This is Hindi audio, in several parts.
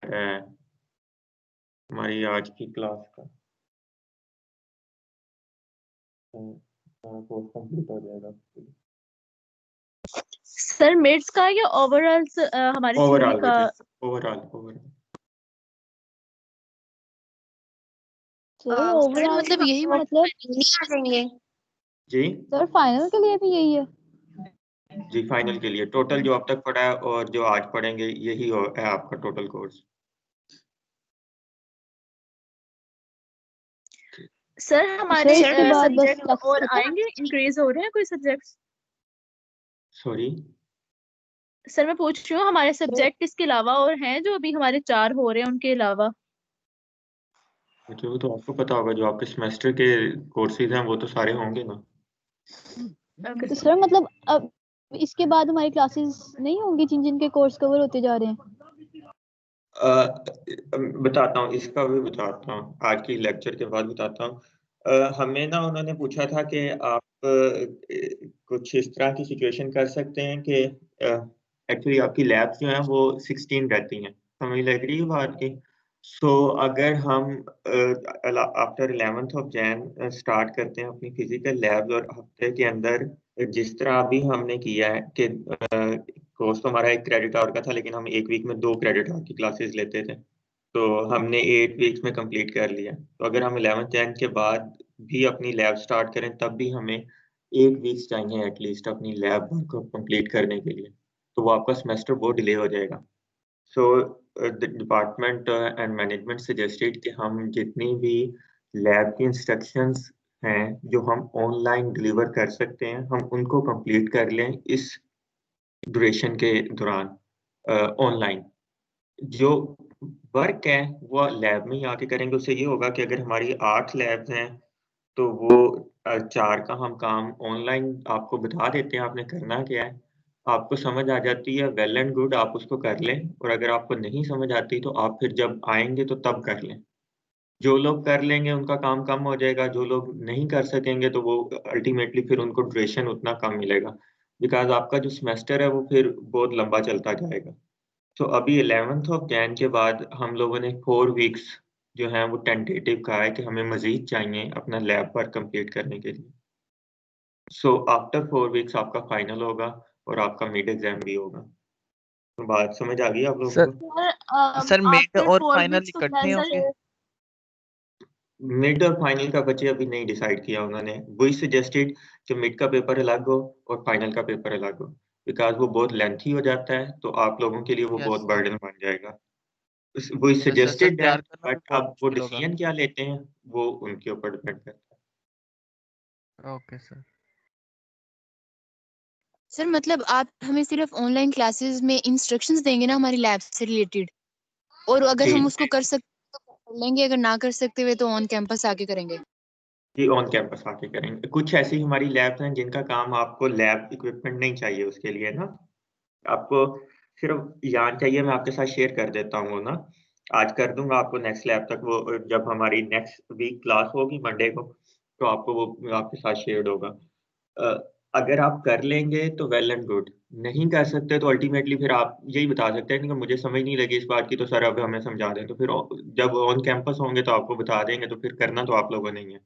है हमारी आज की क्लास का। कोर्स कंप्लीट हो जाएगा। सर मिड्स का या ओवरऑल हमारी थ्योरी ओवरऑल का? ओवरऑल सर ओवरऑल मतलब यही मतलब नहीं आ जाएंगे जी सर, फाइनल के लिए भी यही है। जी, फाइनल के लिए टोटल जो अब तक पढ़ा है और जो आज पढ़ेंगे यही है आपका टोटल कोर्स। सर हमारे सर, इसके बाद बस सब्जेक्ट क्लासेस और खत्म? आएंगे, इंक्रीज हो रहे हैं कोई सब्जेक्ट्स? सॉरी सर मैं पूछ रही हूँ हमारे सब्जेक्ट इसके अलावा और हैं जो अभी हमारे 4 हो रहे हैं उनके अलावा? वो तो आपको पता होगा, जो आपके सेमेस्टर के कोर्सेज हैं वो तो सारे होंगे ना। तो सर मतलब अब इसके बाद हमारी क्लासेस नहीं होंगी जिनके कोर्स कवर होते जा रहे हैं? बताता हूँ, इसका भी बताता हूँ, आज की लेक्चर के बाद बताता हूँ। हमें ना उन्होंने पूछा था कि आप कुछ इस तरह की सिचुएशन कर सकते हैं कि एक्चुअली आपकी लैब्स जो हैं वो 16 रहती हैं, समझ लग रही है बात की। सो अगर हम after 11th of Jain start करते हैं अपनी फिजिकल लैब्स, और हफ्ते के अंदर जिस तरह अभी हमने किया है कि कोर्स तो हमारा 1 क्रेडिट आवर का था, लेकिन हम 1 वीक में 2 क्रेडिट आवर की क्लासेस लेते थे, तो हमने 8 वीक्स में कंप्लीट कर लिया। तो अगर हम 11th जैन के बाद भी अपनी लैब स्टार्ट करें तब भी हमें 8 वीक्स चाहिए एटलीस्ट अपनी लैब को कंप्लीट करने के लिए, तो वो आपका सेमेस्टर बहुत डिले हो जाएगा। So the department and management suggested कि हम जितनी भी लैब की इंस्ट्रक्शंस हैं जो हम ऑनलाइन डिलीवर कर सकते हैं, हम उनको कंप्लीट कर लें इस ड्यूरेशन के दौरान ऑनलाइन। जो वर्क है वो लैब में ही आके करेंगे। उससे ये होगा कि अगर हमारी 8 लैब्स हैं तो वो 4 का हम काम ऑनलाइन आपको बता देते हैं आपने करना क्या है, आपको समझ आ जाती है, वेल एंड गुड, आप उसको कर लें, और अगर आपको नहीं समझ आती तो आप फिर जब आएँगे तो तब कर लें। जो लोग कर लेंगे उनका काम कम हो जाएगा, जो लोग नहीं कर सकेंगे तो वो अल्टीमेटली फिर उनको ड्यूरेशन उतना कम मिलेगा, बिकॉज़ आपका जो सेमेस्टर है वो फिर बहुत लंबा चलता जाएगा। तो अभी 11th ऑफ जैन के बाद हम लोगों ने 4 वीक्स जो हैं वो टेंटेटिव कहा है कि हमें मज़ीद चाहिए अपना लैब वर्क कंप्लीट करने के लिए। सो आफ्टर 4 वीक्स आपका फाइनल होगा और आपका मिड एग्ज़ाम भी होगा। तो बात समझ आ गई आप लोगों सर को? सर मिड आफ्टर और 4 फाइनल वीक्स इकट्ठे होंगे? मिड और फाइनल का बच्चे अभी नहीं डिसाइड किया उन्होंने। वही सजेस्टेड कि मिड का पेपर अलग हो और फाइनल का पेपर अलग हो, बिकॉज़ वो बहुत लेंथी हो जाता है, तो आप लोगों के लिए वो बहुत यस बर्डन बन जाएगा। वही सर सर सजेस्टेड है, तैयार करना भी बट बहुत अब वो मुश्किल होगा। डिसीजन क्या लेते हैं वो उनके ऊपर डिपेंड करता है। Okay sir. सर मतलब आप हमें सिर्फ ऑनलाइन क्लासेस में इंस्ट्रक्शंस देंगे ना हमारी लैब से रिलेटेड, और अगर जी हम उसको कर सकते तो कर लेंगे, अगर ना कर सकते हुए तो ऑन कैंपस आके करेंगे? जी, ऑन कैंपस आके करेंगे। कुछ ऐसी हमारी लैब्स हैं जिनका काम आपको लैब इक्विपमेंट नहीं चाहिए उसके लिए ना, आपको सिर्फ याद चाहिए, मैं आपके साथ शेयर कर देता हूँ वो ना, आज कर दूँगा आपको नेक्स्ट लैब तक, वो जब हमारी नेक्स्ट वीक क्लास होगी मंडे को, तो आपको वो आपके साथ शेयर्ड होगा। अ, अगर आप कर लेंगे तो वेल एंड गुड, नहीं कर सकते तो अल्टीमेटली फिर आप यही बता सकते हैं कि मुझे समझ नहीं लगी इस बात की, तो सर अब हमें समझा दें, तो फिर जब ऑन कैंपस होंगे तो आपको बता देंगे, तो फिर करना तो आप लोगों ने ही है।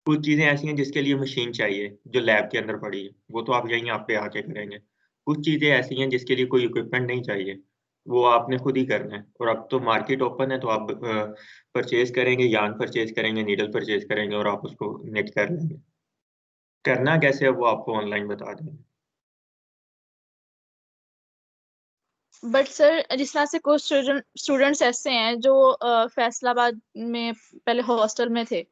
कुछ चीज़ें ऐसी हैं जिसके लिए मशीन चाहिए, जो लैब के अंदर पड़ी है, वो तो आप यहीं आप पे आके करेंगे। कुछ चीज़ें ऐसी हैं जिसके लिए कोई इक्विपमेंट नहीं चाहिए, वो आपने खुद ही करना है, और अब तो मार्केट ओपन है, तो आप परचेज़ करेंगे, यार्न परचेज़ करेंगे, नीडल परचेज़ करेंगे और आप उसको निट कर लेंगे। करना कैसे है वो आपको ऑनलाइन बता देंगे। बट सर जिस तरह से कुछ स्टूडेंट्स ऐसे हैं जो फैसलाबाद में पहले हॉस्टल में थे,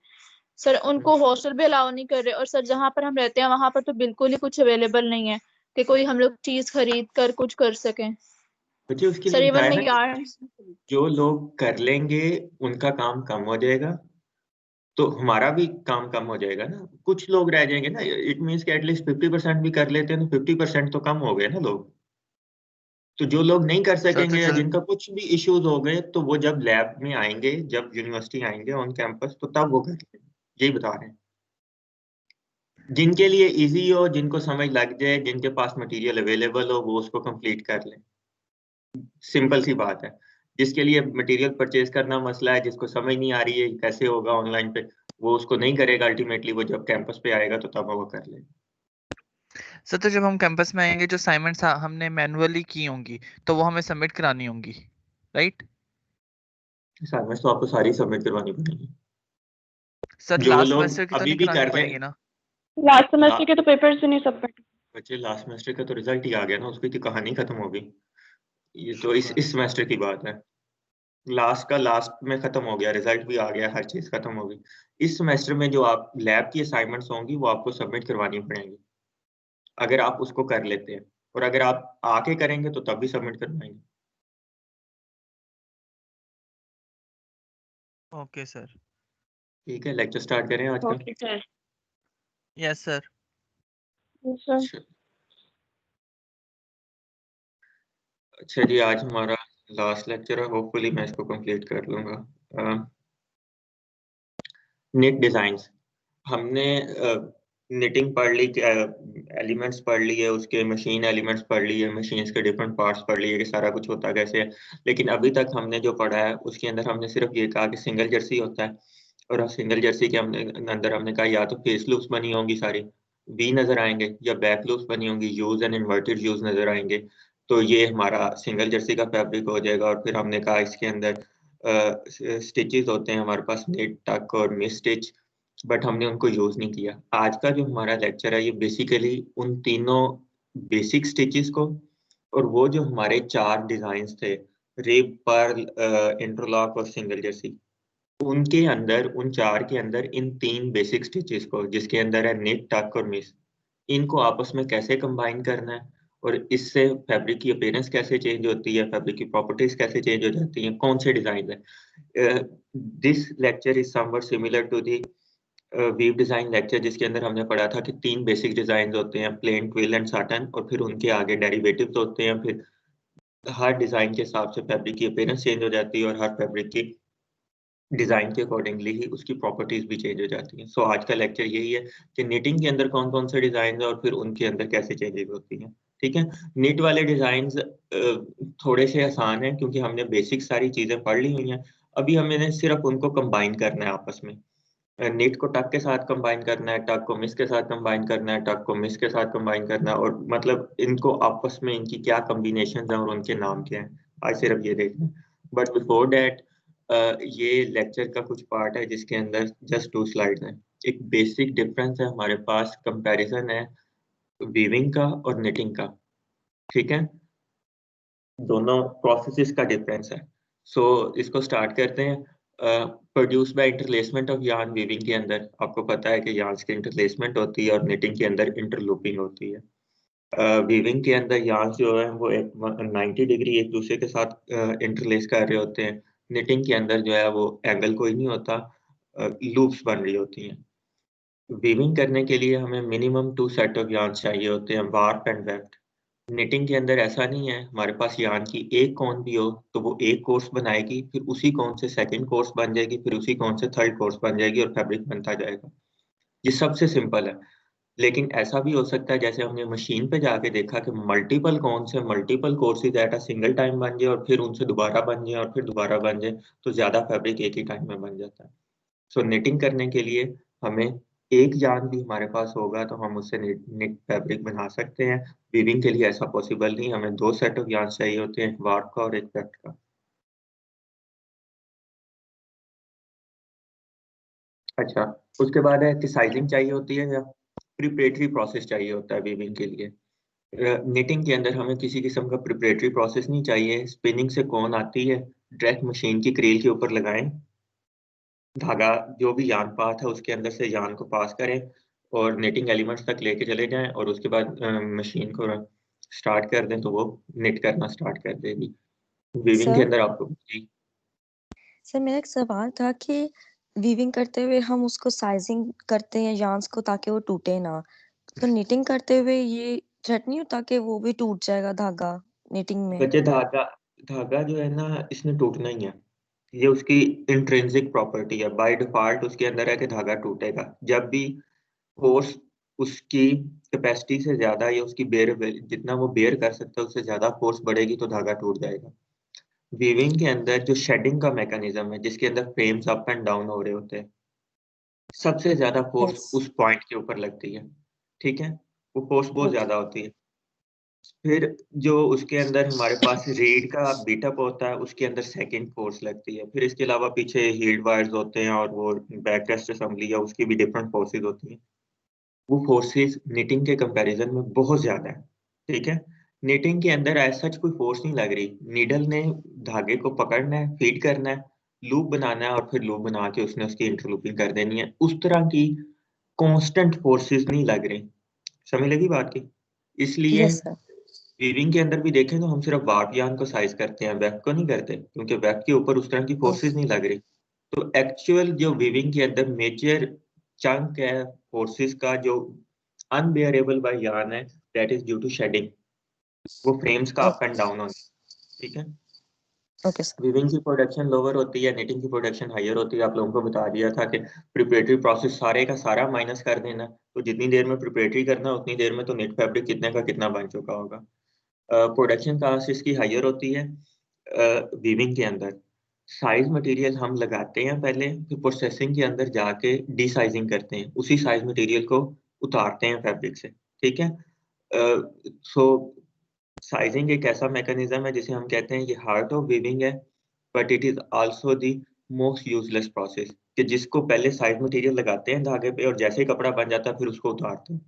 सर उनको हॉस्टल भी अलाउ नहीं कर रहे, और सर जहाँ पर हम रहते हैं वहां पर तो बिल्कुल ही कुछ अवेलेबल नहीं है कि कोई हम लोग चीज खरीद कर कुछ कर सकें। बच्चे उसके लिए सर इवन बताया में ना, यार जो लोग कर लेंगे उनका काम कम हो जाएगा, तो हमारा भी काम कम हो जाएगा ना। कुछ लोग रह जाएँगे ना, इट मीन्स कि एटलीस्ट 50% भी कर लेते हैं तो 50% तो कम हो गए ना लोग। तो जो लोग नहीं कर सर तो सकेंगे या सर जिनका कुछ भी इश्यूज़ हो गए, तो वो जब लैब में आएँगे, जब यूनिवर्सिटी आएँगे ऑन कैंपस, तो तब वो कर लेंगे। यही बता रहे हैं। जिनके लिए ईज़ी हो, जिनको समझ लग जाए, जिनके पास मटेरियल अवेलेबल हो, वो उसको कंप्लीट कर लें। सिंपल सी बात है। जिसके लिए मटेरियल परचेज करना मसला है, जिसको समझ नहीं आ रही है कैसे होगा ऑनलाइन पे, वो उसको नहीं करेगा अल्टीमेटली, वो जब कैंपस पे आएगा तो तब वो कर लेगा। सर तो जब हम कैंपस में आएंगे जो असाइनमेंट्स हमने मैनुअली की होंगी तो वो हमें सबमिट करानी होंगी, राइट? असाइनमेंट्स तो आपको सारी सबमिट करवानी पड़ेगी। सर जो लास्ट लोग सेमेस्टर की तो अभी नहीं भी करानी कर रहे पड़ेंगी ना? लास्ट सेमेस्टर के तो पेपर्स ही नहीं सबमिट। बच्चे, लास्ट सेमेस्टर का तो रिजल्ट ही आ गया ना, उसकी तो कहानी खत्म हो गई। ये तो इस सेमेस्टर की बात है। लास्ट का लास्ट में खत्म हो गया, रिजल्ट भी आ गया, हर चीज खत्म हो गई। इस सेमेस्टर में जो आप लैब की असाइनमेंट्स होंगी वो आपको सबमिट करवानी पड़ेंगी, अगर आप उसको कर लेते हैं, और अगर आप आके करेंगे तो तब भी सबमिट करवाएंगे। Okay sir. ठीक है, लेक्चर स्टार्ट करें आज का। Okay sir. Yes sir. Sir अच्छा जी, आज हमारा लास्ट लेक्चर है, होपफुली मैं इसको कंप्लीट कर लूंगा। निट डिजाइन्स, हमने निटिंग पढ़ ली, एलिमेंट्स पढ़ लिए, उसके मशीन एलिमेंट्स पढ़ लिए, मशीन्स के डिफरेंट पार्ट्स पढ़ लिए कि सारा कुछ होता कैसे है। लेकिन अभी तक हमने जो पढ़ा है उसके अंदर हमने सिर्फ ये कहा कि सिंगल जर्सी होता है, और सिंगल जर्सी के अंदर हमने कहा या तो फेस लूप्स बनी होंगी सारी, वी नजर आएंगे, या बैक लूप्स बनी होंगी, यूज एंड इन्वर्टेड यूज नजर आएंगे, तो ये हमारा सिंगल जर्सी का फैब्रिक हो जाएगा। और फिर हमने कहा इसके अंदर स्टिचेस होते हैं हमारे पास, निट, टक और मिस स्टिच, बट हमने उनको यूज नहीं किया। आज का जो हमारा लेक्चर है ये बेसिकली उन तीनों बेसिक स्टिचेस को, और वो जो हमारे 4 डिजाइन थे, रिब, पर्ल, इंटरलॉक और सिंगल जर्सी, उनके अंदर, उन 4 के अंदर इन 3 बेसिक स्टिचेस को, जिसके अंदर है निट, टक और मिस, इनको आपस में कैसे कंबाइन करना है, और इससे फैब्रिक की अपीयरेंस कैसे चेंज होती है, फैब्रिक की प्रॉपर्टीज कैसे चेंज हो जाती हैं, कौन से डिजाइन है। This lecture is somewhat similar to the weave design lecture, जिसके अंदर हमने पढ़ा था कि 3 बेसिक डिजाइन होते हैं, प्लेन, ट्विल एंड साटन, और फिर उनके आगे डेरिवेटिव्स होते हैं। फिर हर डिजाइन के हिसाब से फैब्रिक की अपीयरेंस चेंज हो जाती है, और हर फैब्रिक की डिजाइन के अकॉर्डिंगली ही उसकी प्रॉपर्टीज भी चेंज हो जाती हैं। सो आज का लेक्चर यही है कि निटिंग के अंदर कौन कौन से डिजाइन है और फिर उनके अंदर कैसे चेंजेस होती हैं। ठीक है, निट वाले डिजाइन थोड़े से आसान हैं क्योंकि हमने बेसिक सारी चीजें पढ़ ली हुई हैं। अभी हमें सिर्फ उनको कंबाइन करना है आपस में, निट को टक के साथ कंबाइन करना है, टक को मिस के साथ कंबाइन करना है, टक को मिस के साथ कंबाइन करना है, और मतलब इनको आपस में इनकी क्या कॉम्बिनेशन है और उनके नाम क्या हैं, आज सिर्फ ये देखना है। बट बिफोर डैट ये लेक्चर का कुछ पार्ट है जिसके अंदर जस्ट 2 स्लाइड्स हैं। एक बेसिक डिफरेंस है हमारे पास, कंपैरिजन है वीविंग का और निटिंग का। ठीक है, दोनों प्रोसेसेस का डिफरेंस है। सो इसको स्टार्ट करते हैं। Produce by interlacement of yarn, weaving के अंदर आपको पता है कि यार्न्स की इंटरलेसमेंट होती है और निटिंग के अंदर इंटरलूपिंग होती है। वीविंग के अंदर यार्न्स जो है वो 90 डिग्री एक दूसरे के साथ इंटरलेस कर रहे होते हैं। निटिंग के अंदर जो है वो एंगल कोई नहीं होता, लूप्स बन रही होती हैं। वीविंग करने के लिए हमें मिनिमम 2 सेट ऑफ यार्न चाहिए होते हैं, वार्प एंड वेफ्ट। निटिंग के अंदर ऐसा नहीं है, हमारे पास यार्न की एक कौन भी हो तो वो एक कोर्स बनाएगी, फिर उसी कौन से सेकंड कोर्स बन जाएगी, फिर उसी कौन से थर्ड कोर्स बन जाएगी और फैब्रिक बनता जाएगा। ये सबसे सिंपल है। लेकिन ऐसा भी हो सकता है जैसे हमने मशीन पे जाके देखा कि मल्टीपल कौन से multiple courses at a single time बन जाए और फिर उनसे दोबारा बन जाए और फिर दोबारा बन जाए, तो ज्यादा फैब्रिक एक ही टाइम में बन जाता है। सो निटिंग करने के लिए हमें एक यार्न भी हमारे पास होगा तो हम उससे निट फैब्रिक बना सकते हैं। वीविंग के लिए ऐसा पॉसिबल नहीं, हमें 2 सेट ऑफ यार्न चाहिए होते हैं, एक वार्प का और एक वेफ्ट का। अच्छा, उसके बाद है कि साइजिंग चाहिए होती है या प्रिपरेटरी प्रोसेस चाहिए होता है वीविंग के लिए। निटिंग के अंदर हमें किसी किस्म का प्रिपरेटरी प्रोसेस नहीं चाहिए। स्पिनिंग से कौन आती है, डायरेक्ट मशीन की क्रील के ऊपर लगाएं, धागा जो भी यार्न पाथ है उसके अंदर से यार्न को पास करें और निटिंग एलिमेंट्स तक लेके चले जाएं, और उसके बाद मशीन को स्टार्ट कर दें तो वो निट करना स्टार्ट कर देगी। वीविंग के सर अंदर आपको जी सर मेरा एक सवाल था कि वीविंग करते हुए हम उसको साइजिंग करते हैं यार्न्स को ताकि वो टूटे ना, तो निटिंग करते हुए ये थ्रेट नहीं होता कि वो भी टूट जाएगा धागा निटिंग में? बच्चे, धागा धागा जो है ना इसने टूटना ही है, ये उसकी इंट्रिंसिक प्रॉपर्टी है, बाय डिफॉल्ट उसके अंदर है कि धागा टूटेगा। जब भी फोर्स उसकी कैपेसिटी से ज्यादा या उसकी बेयर, जितना वो बेयर कर सकता है उससे ज्यादा फोर्स बढ़ेगी तो धागा टूट जाएगा। वीविंग के अंदर जो शेडिंग का मैकेनिज्म है, जिसके अंदर फ्रेम्स अप एंड डाउन हो रहे होते हैं, सबसे ज्यादा फोर्स यस उस पॉइंट के ऊपर लगती है। ठीक है, वो फोर्स बहुत ओके ज्यादा होती है। फिर जो उसके अंदर हमारे पास रीड का बीटअप होता है, उसके अंदर सेकंड फोर्स लगती है। फिर इसके अलावा पीछे हील्ड वायर्स होते हैं और वो बैक रेस्ट असेंबली है, उसकी भी डिफरेंट फोर्सेस होती हैं। वो फोर्सेस निटिंग के कंपैरिजन में बहुत ज्यादा है। ठीक है, निटिंग के अंदर एज सच कोई फोर्स नहीं लग रही। नीडल ने धागे को पकड़ना है, फीड करना है, लूप बनाना है और फिर लूप बना के उसने उसकी इंटरलूपिंग कर देनी है। उस तरह की कांस्टेंट फोर्सेस नहीं लग रही। समझ लगी बात की? इसलिए यस सर वीविंग के अंदर भी देखें तो हम सिर्फ वार्प यार्न को साइज करते हैं, वेब को नहीं करते, क्योंकि वेब के ऊपर उस तरह की फोर्सेस नहीं लग रही। तो एक्चुअल जो वीविंग के अंदर मेजर चंक है फोर्सेस का, जो अनबेयरेबल बाय यार्न है, that is due to shedding. वो फ्रेम्स का अप एंड डाउन होना। ठीक है, ओके सर वीविंग की प्रोडक्शन लोअर होती है, निटिंग की प्रोडक्शन हायर होती है। आप लोगों को बता दिया था कि प्रिपरेटरी प्रोसेस सारे का सारा माइनस कर देना, तो जितनी देर में प्रिपरेटरी करना उतनी देर में तो नेट फैब्रिक कितने का कितना बन चुका होगा। प्रोडक्शन कास्ट इसकी हायर होती है वीविंग के अंदर। साइज मटेरियल हम लगाते हैं पहले, फिर प्रोसेसिंग के अंदर जाके डीसाइजिंग करते हैं, उसी साइज मटेरियल को उतारते हैं फैब्रिक से। ठीक है, सो साइजिंग एक ऐसा मैकेनिज्म है जिसे हम कहते हैं ये हार्ट ऑफ वीविंग है, but it is also the most useless process, कि जिसको पहले साइज मटेरियल लगाते हैं धागे पे और जैसे ही कपड़ा बन जाता है फिर उसको उतारते हैं।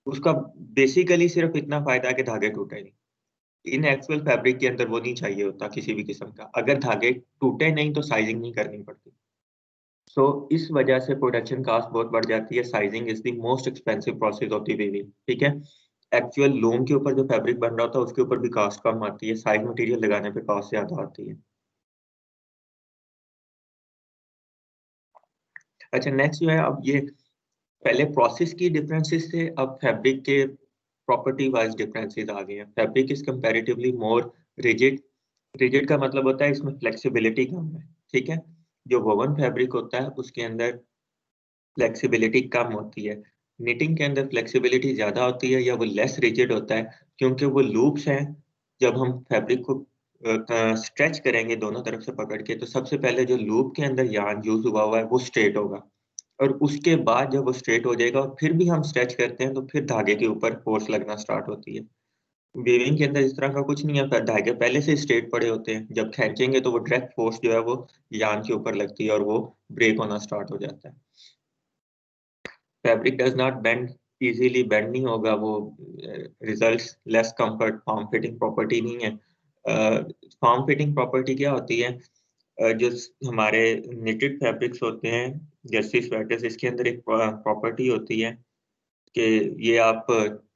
उसका बेसिकली सिर्फ इतना फायदा है कि धागे टूटे नहीं। इन एक्चुअल फैब्रिक के अंदर वो नहीं चाहिए होता किसी भी किस्म का। अगर धागे टूटे नहीं तो साइजिंग नहीं करनी पड़ती। सो इस वजह से प्रोडक्शन कास्ट बहुत बढ़ जाती है। Sizing is the most expensive process of the weaving. ठीक है, एक्चुअल लूम के ऊपर जो फैब्रिक बन रहा होता है उसके ऊपर भी कास्ट कम आती है, साइज मटेरियल लगाने पे कास्ट ज्यादा आती है। अच्छा, नेक्स्ट जो है, अब ये पहले प्रोसेस की डिफरेंसेस थे, अब फैब्रिक के प्रॉपर्टी वाइज डिफरेंसेस आ गए हैं। Fabric is comparatively more rigid. Rigid का मतलब होता है इसमें फ्लेक्सिबिलिटी कम है। ठीक है, जो वोवन फैब्रिक होता है उसके अंदर फ्लेक्सिबिलिटी कम होती है। निटिंग के अंदर फ्लेक्सिबिलिटी ज्यादा होती है, या वो लेस रिजिड होता है, क्योंकि वो लूप्स हैं। जब हम फैब्रिक को स्ट्रेच करेंगे दोनों तरफ से पकड़ के, तो सबसे पहले जो लूप के अंदर यार्न यूज हुआ है वो स्ट्रेट होगा, और उसके बाद जब वो स्ट्रेट हो जाएगा और फिर भी हम स्ट्रेच करते हैं तो फिर धागे के ऊपर फोर्स लगना स्टार्ट होती है। वीविंग के अंदर इस तरह का कुछ नहीं है, धागे पहले से स्ट्रेट पड़े होते हैं। जब खींचेंगे तो वो डायरेक्ट फोर्स जो है वो यार्न के ऊपर लगती है और वो ब्रेक होना स्टार्ट हो जाता है। Fabric does not bend easily, bend नहीं होगा वो। Results less comfort, form fitting property नहीं है। फॉर्म फिटिंग प्रॉपर्टी क्या होती है? जो हमारे निटेड फैब्रिक्स होते हैं जैसे स्वेटर्स, इसके अंदर एक प्रॉपर्टी होती है कि ये आप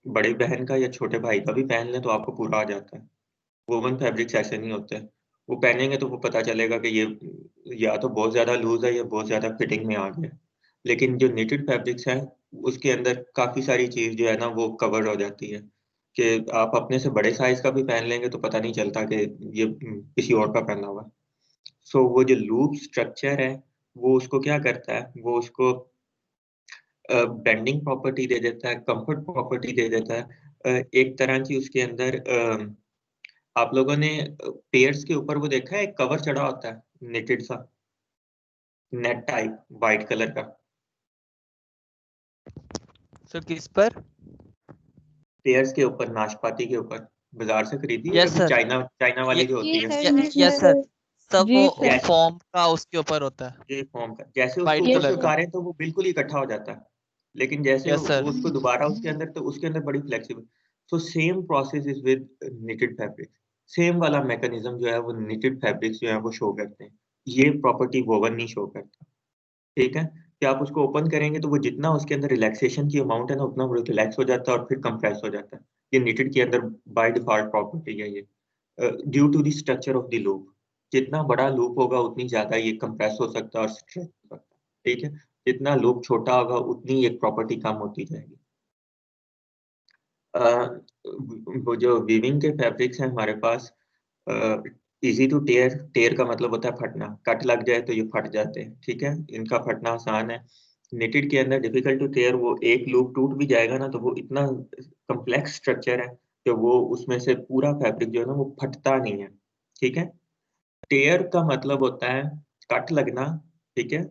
बड़े बहन का या छोटे भाई का भी पहन लें तो आपको पूरा आ जाता है। वोवन फैब्रिक्स ऐसे नहीं होते। वो पहनेंगे तो वो पता चलेगा कि ये या तो बहुत ज्यादा लूज है या बहुत ज्यादा फिटिंग में आ गया। लेकिन जो निटेड फैब्रिक्स हैं उसके अंदर काफी सारी चीज जो है ना वो कवर हो जाती है, कि आप अपने से बड़े साइज का भी पहन लेंगे तो पता नहीं चलता कि ये किसी और का पहना हुआ है। सो वो जो लूप स्ट्रक्चर है वो उसको क्या करता है, वो उसको बेंडिंग प्रॉपर्टी दे देता है, कंफर्ट प्रॉपर्टी दे देता है। एक तरह की उसके अंदर आप लोगों ने पेयर्स के ऊपर वो देखा है, एक कवर चढ़ा होता है नेटेड सा, नेट टाइप वाइट कलर का। सर किस पर? पेयर्स के ऊपर, नाशपाती के ऊपर, बाजार से खरीदी है यस कभी? सर। चाइना चाइना वाली जो होती है। यस सर, सब वो ड्रेप है। फॉर्म का उसके ऊपर होता है, ये फॉर्म का, जैसे उसको वाइट Yes, ऊपर से कलर का। उतारें तो वो बिल्कुल ही इकट्ठा हो जाता है, लेकिन जैसे यस सर। वो उसको दोबारा उसके अंदर, तो उसके अंदर बड़ी flexible. So same process is with knitted fabric. Same वाला मैकेनिज्म जो है वो निटेड फैब्रिक्स जो है वो शो करते हैं। ये प्रॉपर्टी वोवन नहीं शो करता। ठीक है, कि आप उसको ओपन करेंगे तो वो जितना उसके अंदर रिलैक्सेशन की अमाउंट है ना उतना वो रिलैक्स हो जाता है और फिर कंप्रेस हो जाता है। ये निटेड के अंदर बाय डिफॉल्ट प्रॉपर्टी है ये, due to the structure of the loop. जितना बड़ा लूप होगा उतनी ज्यादा ये कंप्रेस हो सकता है और स्ट्रेच हो सकता है। ठीक है, जितना लूप छोटा होगा उतनी ये प्रॉपर्टी कम होती जाएगी। वो जो वीविंग के फैब्रिक्स हैं हमारे पास, इजी टू टेयर, टेयर का मतलब होता है फटना, कट लग जाए तो ये फट जाते हैं। ठीक है, इनका फटना आसान है। निटेड के अंदर डिफिकल्ट टू टेयर, वो एक लूप टूट भी जाएगा ना तो वो इतना कम्प्लेक्स स्ट्रक्चर है कि वो उसमें से पूरा फैब्रिक जो है ना वो फटता नहीं है। ठीक है, टेयर का मतलब होता है कट लगना, ठीक है,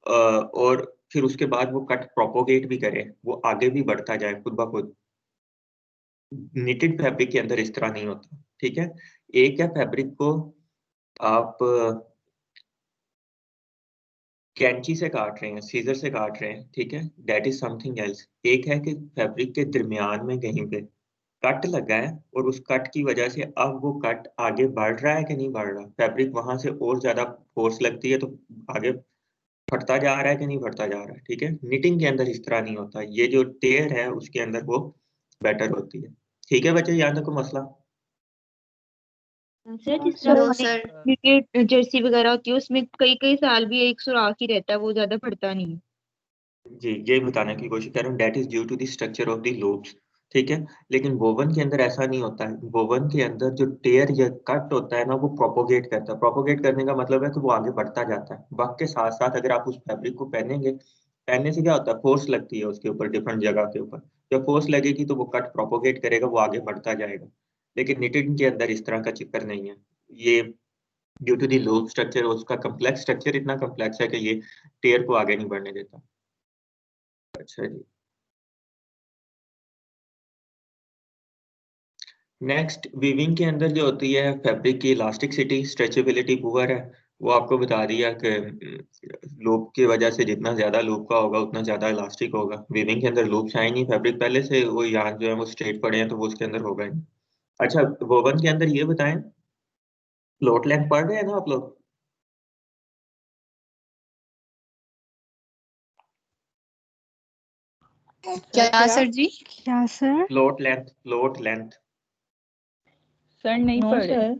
और फिर उसके बाद वो कट प्रोपोगेट भी करे, वो आगे भी बढ़ता जाए खुद ब खुद। निटेड फैब्रिक के अंदर इस तरह नहीं होता, ठीक है। एक है फैब्रिक को आप कैंची से काट रहे हैं, सीजर से काट रहे हैं, ठीक है, दैट इज समथिंग एल्स। एक है कि फैब्रिक के दरमियान में कहीं पे कट लगा है और उस कट की वजह से अब वो कट आगे बढ़ रहा है कि नहीं बढ़ रहा, फैब्रिक वहां से और ज्यादा फोर्स लगती है तो आगे फटता जा रहा है कि नहीं फटता जा रहा है, ठीक है। निटिंग के अंदर इस तरह नहीं होता, ये जो टेयर है उसके अंदर वो बेटर होती है, ठीक है बच्चे, यहाँ तक कोई मसला? सर जिस तरह नो से क्रिकेट जर्सी वगैरह होती है उसमें कई कई साल भी एक सुराख ही रहता है, वो ज्यादा फटता नहीं है। जी, ये बताने की कोशिश कर रहा हूँ, that is due to the structure of the loops, ठीक है। लेकिन वोवन के अंदर ऐसा नहीं होता है, वोवन के अंदर जो टेयर या कट होता है ना वो प्रोपोगेट करता है। प्रोपोगेट करने का मतलब है कि वो आगे बढ़ता जाता है वक्त के साथ साथ। अगर आप उस फैब्रिक को पहनेंगे, पहनने से क्या होता है, फोर्स लगती है उसके ऊपर, डिफरेंट जगह के ऊपर। जब फोर्स लगेगी तो वो कट प्रोपोगेट करेगा, वो आगे बढ़ता जाएगा। लेकिन निटिंग के अंदर इस तरह का चक्कर नहीं है, ये due to the loop structure, उसका कम्प्लेक्स स्ट्रक्चर इतना कम्प्लेक्स है कि ये टेयर को आगे नहीं बढ़ने देता। अच्छा जी, नेक्स्ट वीविंग के अंदर जो होती है फैब्रिक की इलास्टिसिटी, स्ट्रेचेबिलिटी पुअर है। वो आपको बता दिया कि लूप की वजह से जितना ज्यादा लूप का होगा उतना ज्यादा इलास्टिक होगा। वीविंग के अंदर लूप है ही नहीं, फैब्रिक पहले से वो यान जो है वो स्ट्रेट पड़े हैं तो वो उसके अंदर होगा ही नहीं। अच्छा, वोवन के अंदर ये बताएं, फ्लोट लेंथ पढ़ रहे हैं ना आप लोग? क्या सर जी? क्या sir? Float length, float length sir नहीं नो पढ़े। सर,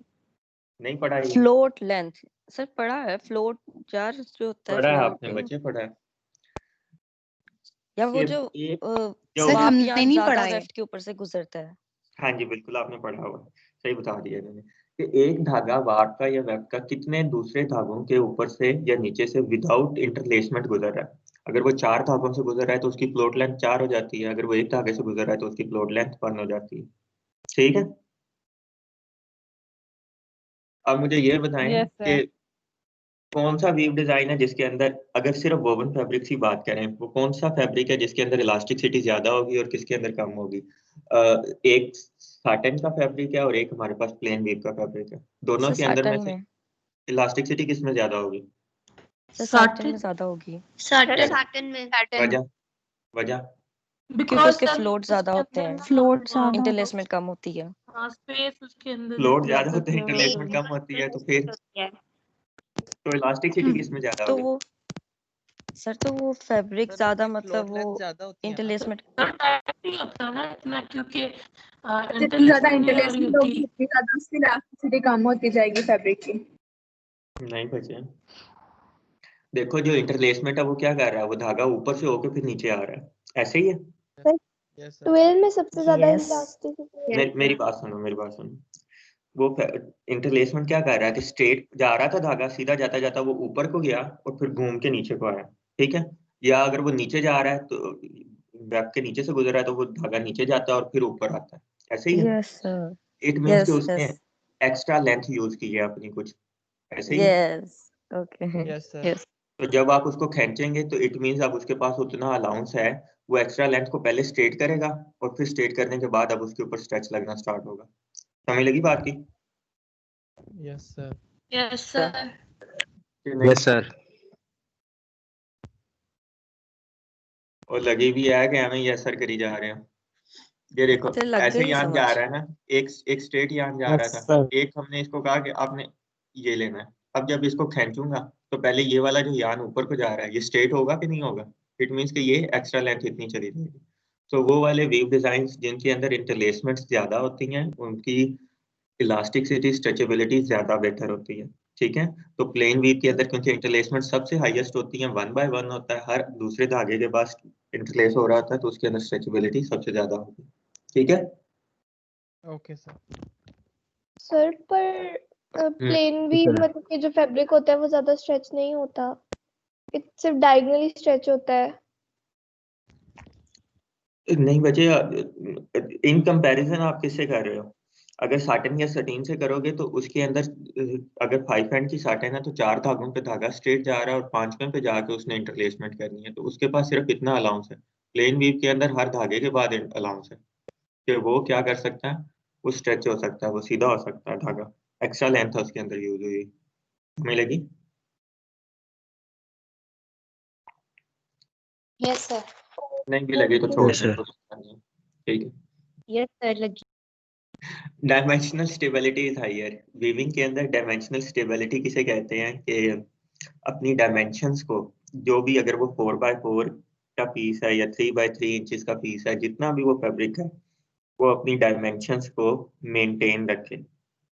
नहीं पढ़ा ये? फ्लोट लेंथ सर पढ़ा है, फ्लोट जार जो होता है पढ़ा है फ्लोट, आपने बच्चे, पढ़ा है? या वो फिर जो एक सर जो हमने वापियान नहीं ज्यादा पढ़ा है। वेफ्ट के ऊपर से गुजरता है। हाँ जी बिल्कुल आपने पढ़ा हुआ है, सही बता दिया इन्होंने कि एक धागा वार्प का या वेब का कितने दूसरे धागों के ऊपर से या नीचे से विदाउट इंटरलेसमेंट गुजर रहा है। अगर वो 4 धागों से गुजर रहा है तो उसकी फ्लोट लेंथ 4 हो जाती है, अगर वो एक धागे से गुजर रहा है तो उसकी फ्लोट लेंथ 1 हो जाती है, ठीक है। अब मुझे ये बताएं यस सर। कि कौन सा वीव डिजाइन है जिसके अंदर, अगर सिर्फ वोवन फैब्रिक की बात करें, वो कौन सा फैब्रिक है जिसके अंदर इलास्टिसिटी ज्यादा होगी और किसके अंदर कम होगी? एक साटन का फैब्रिक है और एक हमारे पास प्लेन वीव का फैब्रिक है। दोनों सर के अंदर में साटन से में, इलास्टिसिटी किस में ज्यादा होगी? सर साटन में ज्यादा होगी साटन में वजह, वजह क्योंकि उसके फ्लोट ज्यादा होते हैं, फ्लोट ज्यादा इंटरलेसमेंट कम होती है। हाँ स्पेस उसके अंदर फ्लोट ज्यादा होते हैं, ज्यादा इंटरलेसमेंट कम होती है, तो फिर तो इलास्टिसिटी किस में ज्यादा तो होगी? वो सर तो वो फैब्रिक सर ज्यादा उसकी मतलब फ्लोट वो लेंथ ज्यादा होती है ना। इंटरलेसमेंट होता है ना इतना, क्योंकि जितनी ज्यादा इंटरलेसमेंट होगी उतनी ज्यादा उसकी इलास्टिसिटी कम होती जाएगी फैब्रिक की। नहीं बचे, देखो जो इंटरलेसमेंट है वो क्या कर रहा है, वो धागा ऊपर से होकर फिर नीचे आ रहा है, ऐसे ही है। Yes sir. 12 में सबसे ज्यादा यस इलास्टिसिटी मेरी बात सुनो, मेरी बात सुनो। वो इंटरलेसमेंट क्या कर रहा है कि स्ट्रेट जा रहा था धागा, सीधा जाता जाता वो ऊपर को गया और फिर घूम के नीचे को आया, ठीक है। या अगर वो नीचे जा रहा है तो वेब के नीचे से गुजर रहा है तो वो धागा नीचे जाता है और फिर ऊपर आता है, ऐसे ही है। यस सर, इट मीन्स कि यस उसने यस एक्स्ट्रा लेंथ यूज की है अपनी कुछ, ऐसे ही है। Yes okay yes sir. Yes तो जब आप उसको खींचेंगे तो इट मीन्स अब उसके पास उतना अलाउंस है, वो एक्स्ट्रा लेंथ को पहले स्ट्रेट करेगा और फिर स्ट्रेट करने के बाद अब उसके ऊपर स्ट्रेच लगना स्टार्ट होगा। समझ लगी बात की? Yes sir. Yes sir. Yes sir. और लगी भी है कि हमें ये असर करी जा रहे हैं। ये देखो सर लग ऐसे गई यान जा समझ। रहा है ना, एक स्ट्रेट यान जा रहा था, एक हमने इसको कहा कि आपने ये लेना है। अब जब इसको खींचूंगा तो पहले ये वाला जो यान ऊपर को जा रहा है ये स्ट्रेट होगा कि नहीं होगा? इट मीन्स कि ये एक्स्ट्रा लेंथ इतनी चली जाएगी। तो वो वाले वेव डिजाइन जिनके अंदर इंटरलेसमेंट्स ज्यादा होती हैं उनकी इलास्टिसिटी, स्ट्रेचेबिलिटी ज्यादा बेटर होती है, ठीक है। तो प्लेन वीव के अंदर क्योंकि इंटरलेसमेंट सबसे हाईएस्ट होती है, 1 बाय 1 होता है, हर दूसरे धागे के पास इंटरलेस हो रहा होता है, तो उसके अंदर स्ट्रेचेबिलिटी सबसे ज्यादा होगी, ठीक है। Okay sir. सर पर प्लेन भी सर। मतलब कि जो फैब्रिक होता है वो ज्यादा स्ट्रेच नहीं होता, सिर्फ डायगोनली स्ट्रेच होता है। नहीं बचे, इन कंपैरिजन आप किससे कर रहे हो? अगर साटन या सटीन से करोगे तो उसके अंदर अगर 5 एंड की साटन है तो 4 धागों पे धागा स्ट्रेट जा रहा है और 5वें पे जाके उसने इंटरलेसमेंट करनी है, तो उसके पास सिर्फ इतना अलाउंस है। प्लेन वीव के अंदर हर धागे के बाद अलाउंस है कि वो क्या कर सकता है, वो स्ट्रेच हो सकता है, वो सीधा हो सकता है धागा, एक्स्ट्रा लेंथ है उसके अंदर यूज हुई। हमें लगी? Yes sir. नहीं भी लगी तो छोड़ दें, ठीक है। यस सर लगी। Dimensional stability is higher. Weaving के अंदर डायमेंशनल स्टेबिलिटी किसे कहते हैं कि अपनी डायमेंशंस को, जो भी अगर वो 4x4 का पीस है या 3x3 इंचेस का पीस है, जितना भी वो फैब्रिक है, वो अपनी डायमेंशंस को मेंटेन रखे,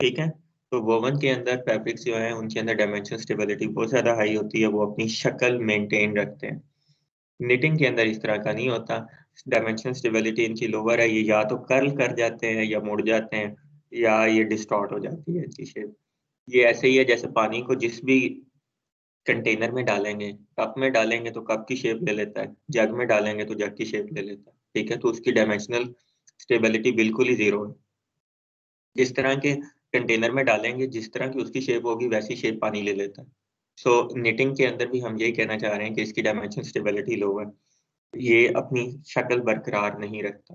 ठीक है। तो वोवन के अंदर फैब्रिक्स जो है उनके अंदर डायमेंशन स्टेबिलिटी बहुत ज्यादा हाई होती है, वो अपनी शक्ल मेंटेन रखते हैं। निटिंग के अंदर इस तरह का नहीं होता, डायमेंशन स्टेबिलिटी इनकी लोअर है, ये या तो कर्ल कर जाते हैं या मुड़ जाते हैं या ये डिस्टॉर्ट हो जाती है इनकी शेप। ये ऐसे ही है जैसे पानी को जिस भी कंटेनर में डालेंगे, कप में डालेंगे तो कप की शेप ले लेता है, जग में डालेंगे तो जग की शेप ले लेता है, ठीक है। तो उसकी डायमेंशनल स्टेबिलिटी बिल्कुल ही जीरो है। जिस तरह के कंटेनर में डालेंगे, जिस तरह की उसकी शेप होगी वैसी शेप पानी ले लेता है। सो निटिंग के अंदर भी हम यही कहना चाह रहे हैं कि इसकी डायमेंशन स्टेबिलिटी लो है, ये अपनी शक्ल बरकरार नहीं रखता।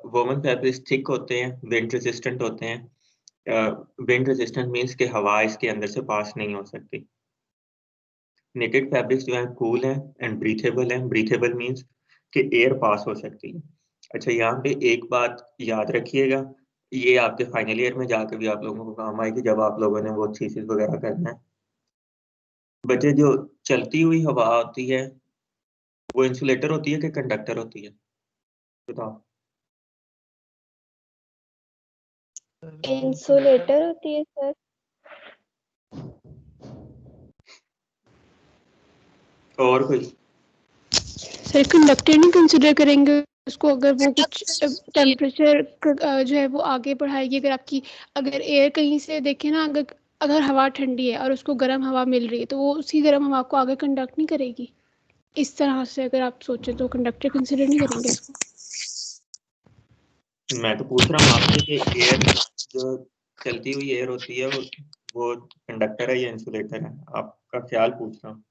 वोवन फैब्रिक्स थिक होते हैं, विंड रेजिस्टेंट होते हैं। विंड रेजिस्टेंट मीन्स कि हवा इसके अंदर से पास नहीं हो सकती। निटेड फैब्रिक्स जो है कूल है एंड ब्रीथेबल है। ब्रीथेबल मीन्स कि एयर पास हो सकती है। अच्छा, यहाँ पे एक बात याद रखिएगा, ये आपके फाइनल ईयर में जाकर भी आप लोगों को काम आएगी जब आप लोगों ने वो थीसिस वगैरह करना है। बच्चे, जो चलती हुई हवा होती है वो इंसुलेटर होती है कि कंडक्टर होती है, बताओ। इंसुलेटर होती है सर। और कोई? सर कंडक्टर नहीं कंसिडर करेंगे उसको, अगर वो कुछ टेम्परेचर जो है वो आगे बढ़ाएगी। अगर आपकी अगर एयर कहीं से देखें ना, अगर हवा ठंडी है और उसको गर्म हवा मिल रही है तो वो उसी गर्म हवा को आगे कंडक्ट नहीं करेगी। इस तरह से अगर आप सोचें तो कंडक्टर कंसिडर नहीं करेंगे इसको। मैं तो पूछ रहा हूँ आपसे कि एयर जो चलती हुई एयर होती है वो कंडक्टर है या इंसुलेटर है, आपका ख्याल पूछ रहा हूँ।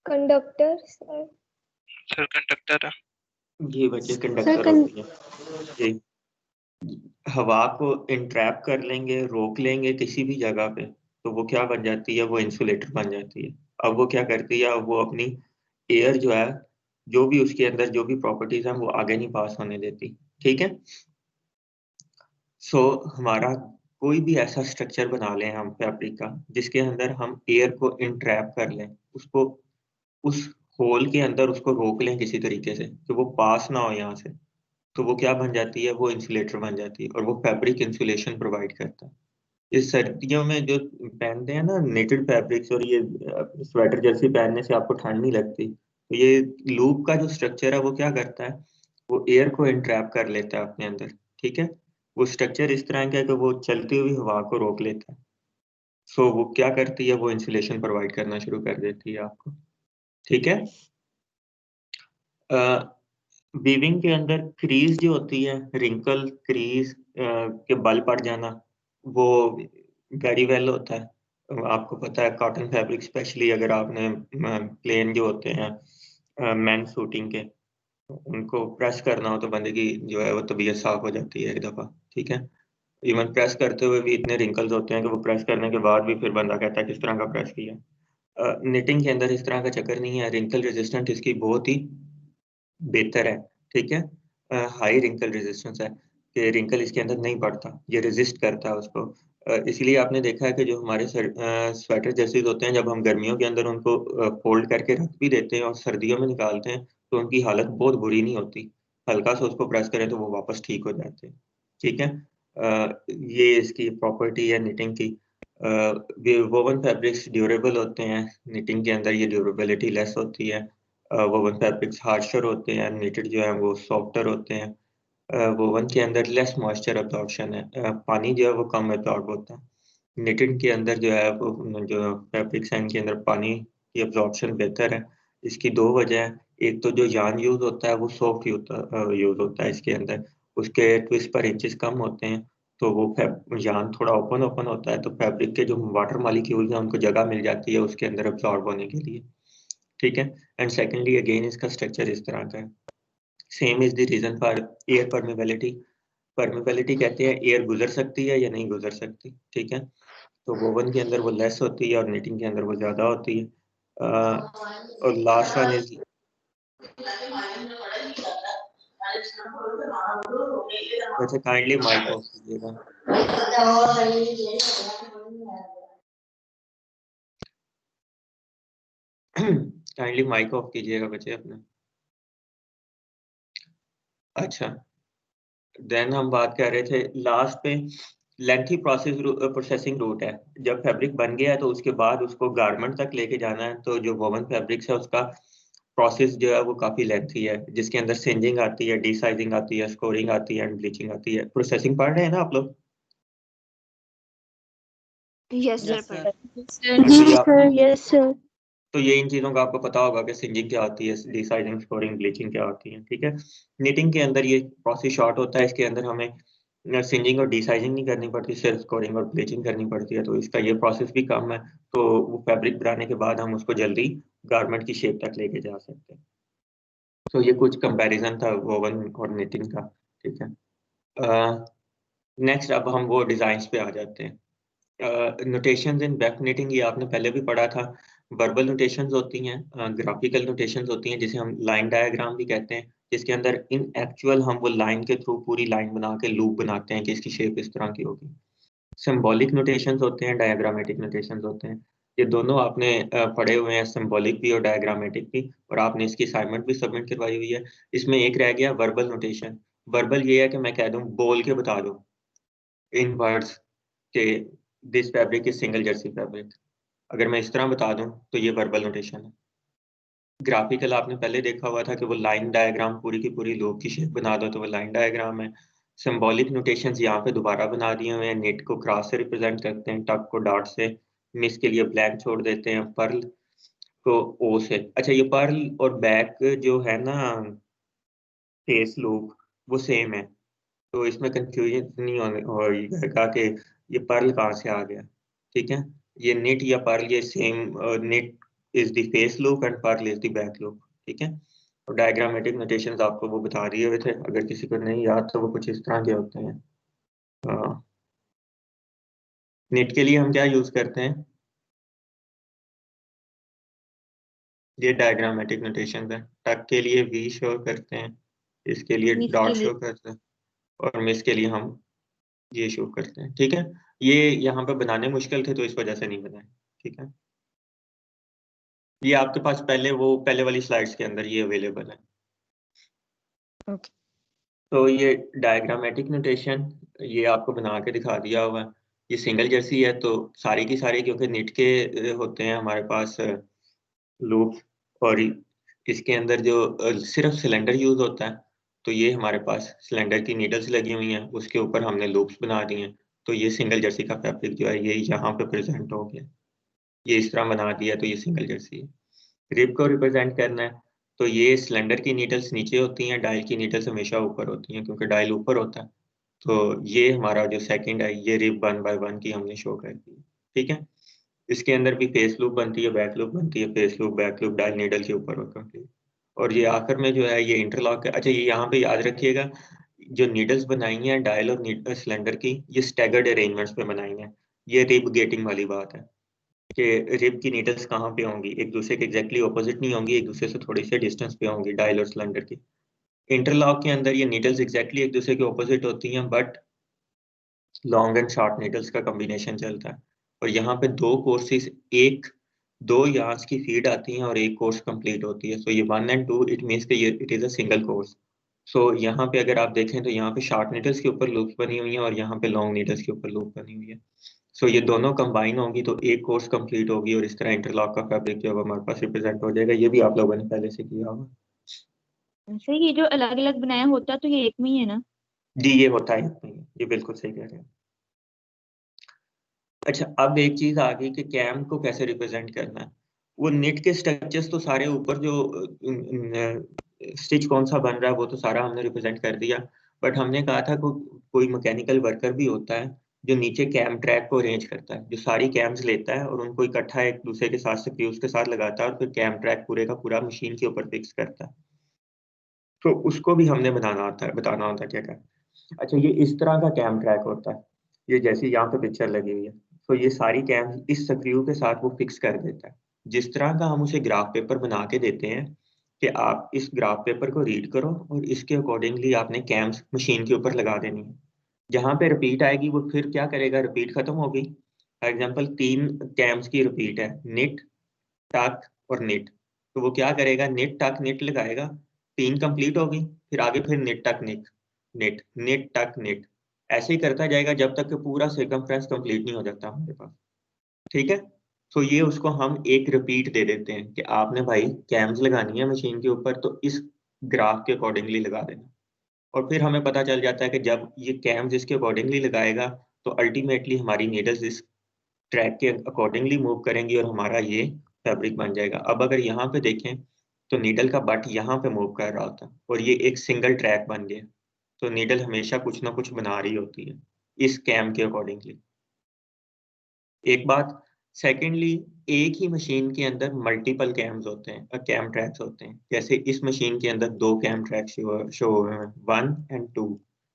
Conductor sir. सर कंडक्टर है। ये बच्चे कंडक्टर होती है, ये हवा को इंट्रैप कर लेंगे, रोक लेंगे किसी भी जगह पे, तो वो क्या बन जाती है, वो इंसुलेटर बन जाती है। अब वो क्या करती है, वो अपनी एयर जो है, जो भी उसके अंदर जो भी प्रॉपर्टीज हैं वो आगे नहीं पास होने देती, ठीक है। सो हमारा कोई भी ऐसा स्ट्रक्चर बना लें हम फैब्रिक का जिसके अंदर हम एयर को इंट्रैप कर लें, उसको उस होल के अंदर उसको रोक लें किसी तरीके से कि वो पास ना हो यहाँ से, तो वो क्या बन जाती है, वो इंसुलेटर बन जाती है और वो फैब्रिक इंसुलेशन प्रोवाइड करता है। इस सर्दियों में जो पहनते हैं ना नेटेड फैब्रिक्स, और ये स्वेटर जर्सी पहनने से आपको ठंड नहीं लगती, तो ये लूप का जो स्ट्रक्चर है वो क्या करता है, वो एयर को इंट्रैप कर लेता है अपने अंदर, ठीक है। वो स्ट्रक्चर इस तरह का है कि वो चलती हुई हवा को रोक लेता है। सो वो क्या करती है, वो इंसुलेशन प्रोवाइड करना शुरू कर देती है आपको, ठीक है। वीविंग के अंदर क्रीज जो होती है, रिंकल क्रीज के बल पड़ जाना, वो वेरी वेल होता है। आपको पता है कॉटन फैब्रिक स्पेशली अगर आपने प्लेन जो होते हैं मैन सूटिंग के, उनको प्रेस करना हो तो बंदे की जो है वो तबीयत साफ हो जाती है एक दफ़ा, ठीक है। इवन प्रेस करते हुए भी इतने रिंकल्स होते हैं कि वो प्रेस करने के बाद भी फिर बंदा कहता है किस तरह का प्रेस किया। निटिंग के अंदर इस तरह का चक्कर नहीं है, रिंकल रेजिस्टेंट इसकी बहुत ही बेहतर है, ठीक है। हाई रिंकल रेजिस्टेंस है कि रिंकल इसके अंदर नहीं पड़ता, ये रेजिस्ट करता है उसको। इसलिए आपने देखा है कि जो हमारे स्वेटर जर्सीज होते हैं, जब हम गर्मियों के अंदर उनको फोल्ड करके रख भी देते हैं और सर्दियों में निकालते हैं तो उनकी हालत बहुत बुरी नहीं होती, हल्का सा उसको प्रेस करें तो वो वापस ठीक हो जाते हैं, ठीक है। ये इसकी प्रॉपर्टी है निटिंग की। वोवन फैब्रिक्स ड्यूरेबल होते हैं, निटिंग के अंदर ये ड्यूरेबिलिटी लेस होती है। वोवन फैब्रिक्स हार्शर होते हैं, निटेड जो है वो सॉफ्टर होते हैं। वोवन के अंदर लेस मॉइस्चर अब्जॉर्प्शन है, पानी जो है वो कम एब्जॉर्ब होता है। निटेड के अंदर जो है वो जो फैब्रिक्स हैं इनके अंदर पानी की अब्जॉर्प्शन बेहतर है। इसकी दो वजह है, एक तो जो यार्न यूज होता है वो सॉफ्ट यूज होता है इसके अंदर, उसके ट्विस्ट पर इंचेस कम होते हैं, तो वो यान थोड़ा ओपन होता है, तो फैब्रिक के जो वाटर मॉलिक्यूल्स हैं उनको जगह मिल जाती है उसके अंदर अब्सॉर्ब होने के लिए, ठीक है। एंड सेकेंडली अगेन इसका स्ट्रक्चर इस तरह का है। Same is the reason for air permeability. Permeability कहते हैं एयर गुजर सकती है या नहीं गुजर सकती, ठीक है। तो वोवन के अंदर वो लेस होती है और निटिंग के अंदर वो ज्यादा होती है। और लास्ट वन इज अच्छा, काइंडली माइक ऑफ कीजिएगा। काइंडली माइक ऑफ कीजिएगा बच्चे अपना। अच्छा, देन हम बात कर रहे थे लास्ट पे, लेंथी प्रोसेसिंग रूट है। जब फैब्रिक बन गया है तो उसके बाद उसको गारमेंट तक लेके जाना है, तो जो वोवन फैब्रिक्स है उसका प्रोसेस जो है वो काफी लेंथी है, जिसके अंदर सिंजिंग आती है, डीसाइजिंग आती है, स्कोरिंग आती है एंड ब्लीचिंग आती है। प्रोसेसिंग पढ़ रहे हैं ना आप लोग? Yes yes sir. Sir. Yes sir. तो ये इन चीजों का आपको पता होगा कि सिंजिंग क्या होती है, डीसाइजिंग, स्कोरिंग, ब्लीचिंग क्या होती है, ठीक है। निटिंग के अंदर ये प्रोसेस शॉर्ट होता है, इसके अंदर हमें सिंजिंग और डीसाइजिंग नहीं करनी पड़ती, सिर्फ स्कोरिंग और ब्लीचिंग करनी पड़ती है, तो इसका ये प्रोसेस भी कम है। तो वो फैब्रिक बनाने के बाद हम उसको जल्दी गारमेंट की शेप तक लेके जा सकते हैं। तो ये कुछ कंपैरिजन था वोवन और निटिंग का, ठीक है। नेक्स्ट अब हम वो डिजाइन्स पे आ जाते हैं। नोटेशंस इन वेब निटिंग, ये आपने पहले भी पढ़ा था। वर्बल नोटेशंस होती हैं, ग्राफिकल नोटेशंस होती हैं, जिसे हम लाइन डायग्राम भी कहते हैं, जिसके अंदर इन एक्चुअल हम वो लाइन के थ्रू पूरी लाइन बना के लूप बनाते हैं कि इसकी शेप इस तरह की होगी। सिंबॉलिक नोटेशंस होते हैं, डायग्रामेटिक नोटेशंस होते हैं। ये दोनों आपने पढ़े हुए हैं, सिंबॉलिक भी और डायग्रामेटिक भी, और आपने इसकी असाइनमेंट भी सबमिट करवाई हुई है। इसमें एक रह गया वर्बल नोटेशन। वर्बल ये है कि मैं कह दूं, बोल के बता दूं इन वर्ड्स के this fabric is single Jersey fabric. अगर मैं इस तरह बता दूं तो ये वर्बल नोटेशन है। ग्राफिकल आपने पहले देखा हुआ था कि वो लाइन डायग्राम पूरी की पूरी लूप की शेप बना दो तो वो लाइन डायग्राम है। सिंबॉलिक नोटेशंस यहाँ पे दोबारा बना दिए हुए हैं। नेट को क्रॉस से रिप्रेजेंट करते हैं, टक को डॉट से, मिस के लिए ब्लैंक छोड़ देते हैं, पर्ल को ओ से। अच्छा, ये पर्ल और बैक जो है ना फेस लूप, वो सेम है, तो इसमें कंफ्यूजन नहीं होगा कि ये पर्ल कहाँ से आ गया, ठीक है। ये निट या पर्ल ये same, knit is the face loop and purl is the back loop, ठीक है। और डायग्रामेटिक नोटेशंस आपको वो बता दिए हुए थे, अगर किसी को नहीं याद तो वो कुछ इस तरह के होते हैं। निट के लिए हम क्या यूज करते हैं, ये डायग्रामेटिक नोटेशंस है। टक के लिए वी शो करते हैं, इसके लिए मिस डॉट के लिए शो करते हैं, और मिस के लिए हम ये शो करते हैं, ठीक है। ये यहाँ पे बनाने मुश्किल थे तो इस वजह से नहीं बनाए, ठीक है। ये आपके पास पहले वाली स्लाइड्स के अंदर ये अवेलेबल है। ओके। तो ये डायग्रामेटिक नोटेशन ये आपको बना के दिखा दिया हुआ है। ये सिंगल जर्सी है, तो सारी की सारी क्योंकि निट के होते हैं हमारे पास लूप, और इसके अंदर जो सिर्फ सिलेंडर यूज होता है, तो ये हमारे पास सिलेंडर की नीडल्स लगी हुई हैं, उसके ऊपर हमने लूप्स बना दिए हैं। तो ये सिंगल जर्सी का फैब्रिक जो है ये यहाँ पे प्रेजेंट हो गया, ये इस तरह बना दिया, तो ये सिंगल जर्सी है। रिब को रिप्रेजेंट करना है, तो ये सिलेंडर की नीडल्स नीचे होती हैं, डायल की नीडल्स हमेशा ऊपर होती हैं, क्योंकि डायल ऊपर होता है। तो ये हमारा जो सेकंड है, ये रिब 1 बाय 1 की हमने शो कर दी, ठीक है। इसके अंदर भी फेस लूप बनती है, बैक लूप बनती है, face loop, back loop, dial needle के ऊपर होता है। और ये आखिर में जो है ये इंटरलॉक है। अच्छा, ये यहाँ पे याद रखिएगा, जो नीडल्स बनाई हैं डायल और सिलेंडर की, ये स्टैगर्ड अरेंजमेंट्स पे बनाई हैं। ये रिब गेटिंग वाली बात है कि रिब की नीडल्स कहाँ पे होंगी, एक दूसरे के एग्जैक्टली ऑपोजिट नहीं होंगी, एक दूसरे से थोड़ी सी डिस्टेंस पे होंगी डायल और सिलेंडर की। इंटरलॉक के अंदर ये नीडल्स एग्जैक्टली एक दूसरे के ऑपोजिट होती हैं, but long and short needles का कॉम्बिनेशन चलता है। और यहाँ पे दो कोर्सेज, दो यार्ड्स की फीड आती हैं और एक कोर्स कंप्लीट होती है। सो ये 1 and 2 इट मीन्स कि ये it is a single course. So यहाँ पे अगर आप देखें तो यहाँ पे शॉर्ट नीडल्स के ऊपर लूप्स बनी हुई हैं और यहाँ पे लॉन्ग नीडल्स के ऊपर लूप बनी हुई है। सो ये दोनों कंबाइन होंगी तो एक कोर्स कंप्लीट होगी, और इस तरह इंटरलॉक का फैब्रिक जो है हमारे पास रिप्रेजेंट हो जाएगा। ये भी आप लोगों ने पहले से किया होगा। सर ये जो अलग अलग बनाया होता तो ये एक में ही है ना? जी, ये होता है इतना ही, ये बिल्कुल सही कह रहे हैं। अच्छा, अब एक चीज आ गई कि कैम को कैसे रिप्रेजेंट करना है। वो निट के स्ट्रक्चर्स तो सारे ऊपर जो स्टिच कौन सा बन रहा है वो तो सारा हमने रिप्रेजेंट कर दिया, बट हमने कहा था कोई मैकेनिकल वर्कर भी होता है जो नीचे कैम ट्रैक को अरेंज करता है, जो सारी कैम्स लेता है और उनको इकट्ठा एक दूसरे के साथ स्क्रूज के साथ लगाता है और फिर कैम ट्रैक पूरे का पूरा मशीन के ऊपर फिक्स करता है। तो उसको भी हमने बताना होता है क्या क्या। अच्छा, ये इस तरह का कैम ट्रैक होता है, ये जैसे यहाँ पे पिक्चर लगी हुई है। तो ये सारी कैम इस स्क्रू के साथ वो फिक्स कर देता है। जिस तरह का हम उसे ग्राफ पेपर बना के देते हैं कि आप इस ग्राफ पेपर को रीड करो और इसके अकॉर्डिंगली आपने कैम्स मशीन के ऊपर लगा देनी है। जहाँ पे रिपीट आएगी वो फिर क्या करेगा, रिपीट खत्म होगी। फॉर एग्जाम्पल 3 कैम्स की रिपीट है, निट, टक और निट। तो वो क्या करेगा, निट टक निट लगाएगा, 3 कंप्लीट होगी, फिर आगे फिर निट टक निट निट निट टक निट, ऐसे ही करता जाएगा जब तक कि पूरा सर्कमफ्रेंस कंप्लीट नहीं हो जाता हमारे पास। ठीक है, तो ये उसको हम एक रिपीट दे देते हैं कि आपने भाई कैम्स लगानी है मशीन के ऊपर तो इस ग्राफ के अकॉर्डिंगली लगा देना। और फिर हमें पता चल जाता है कि जब ये कैम्स इसके अकॉर्डिंगली लगाएगा तो अल्टीमेटली हमारी नीडल्स इस ट्रैक के अकॉर्डिंगली मूव करेंगी और हमारा ये फैब्रिक बन जाएगा। अब अगर यहाँ पे देखें तो नीडल का बट यहाँ पे मूव कर रहा होता है और ये एक सिंगल ट्रैक बन गया। तो नीडल हमेशा कुछ ना कुछ बना रही होती है इस कैम के अकॉर्डिंगली। एक बात, सेकेंडली, एक ही मशीन के अंदर मल्टीपल कैम्स होते हैं, कैम ट्रैक्स होते हैं। जैसे इस मशीन के अंदर 2 कैम ट्रैक शो हुए हैं, 1 और 2।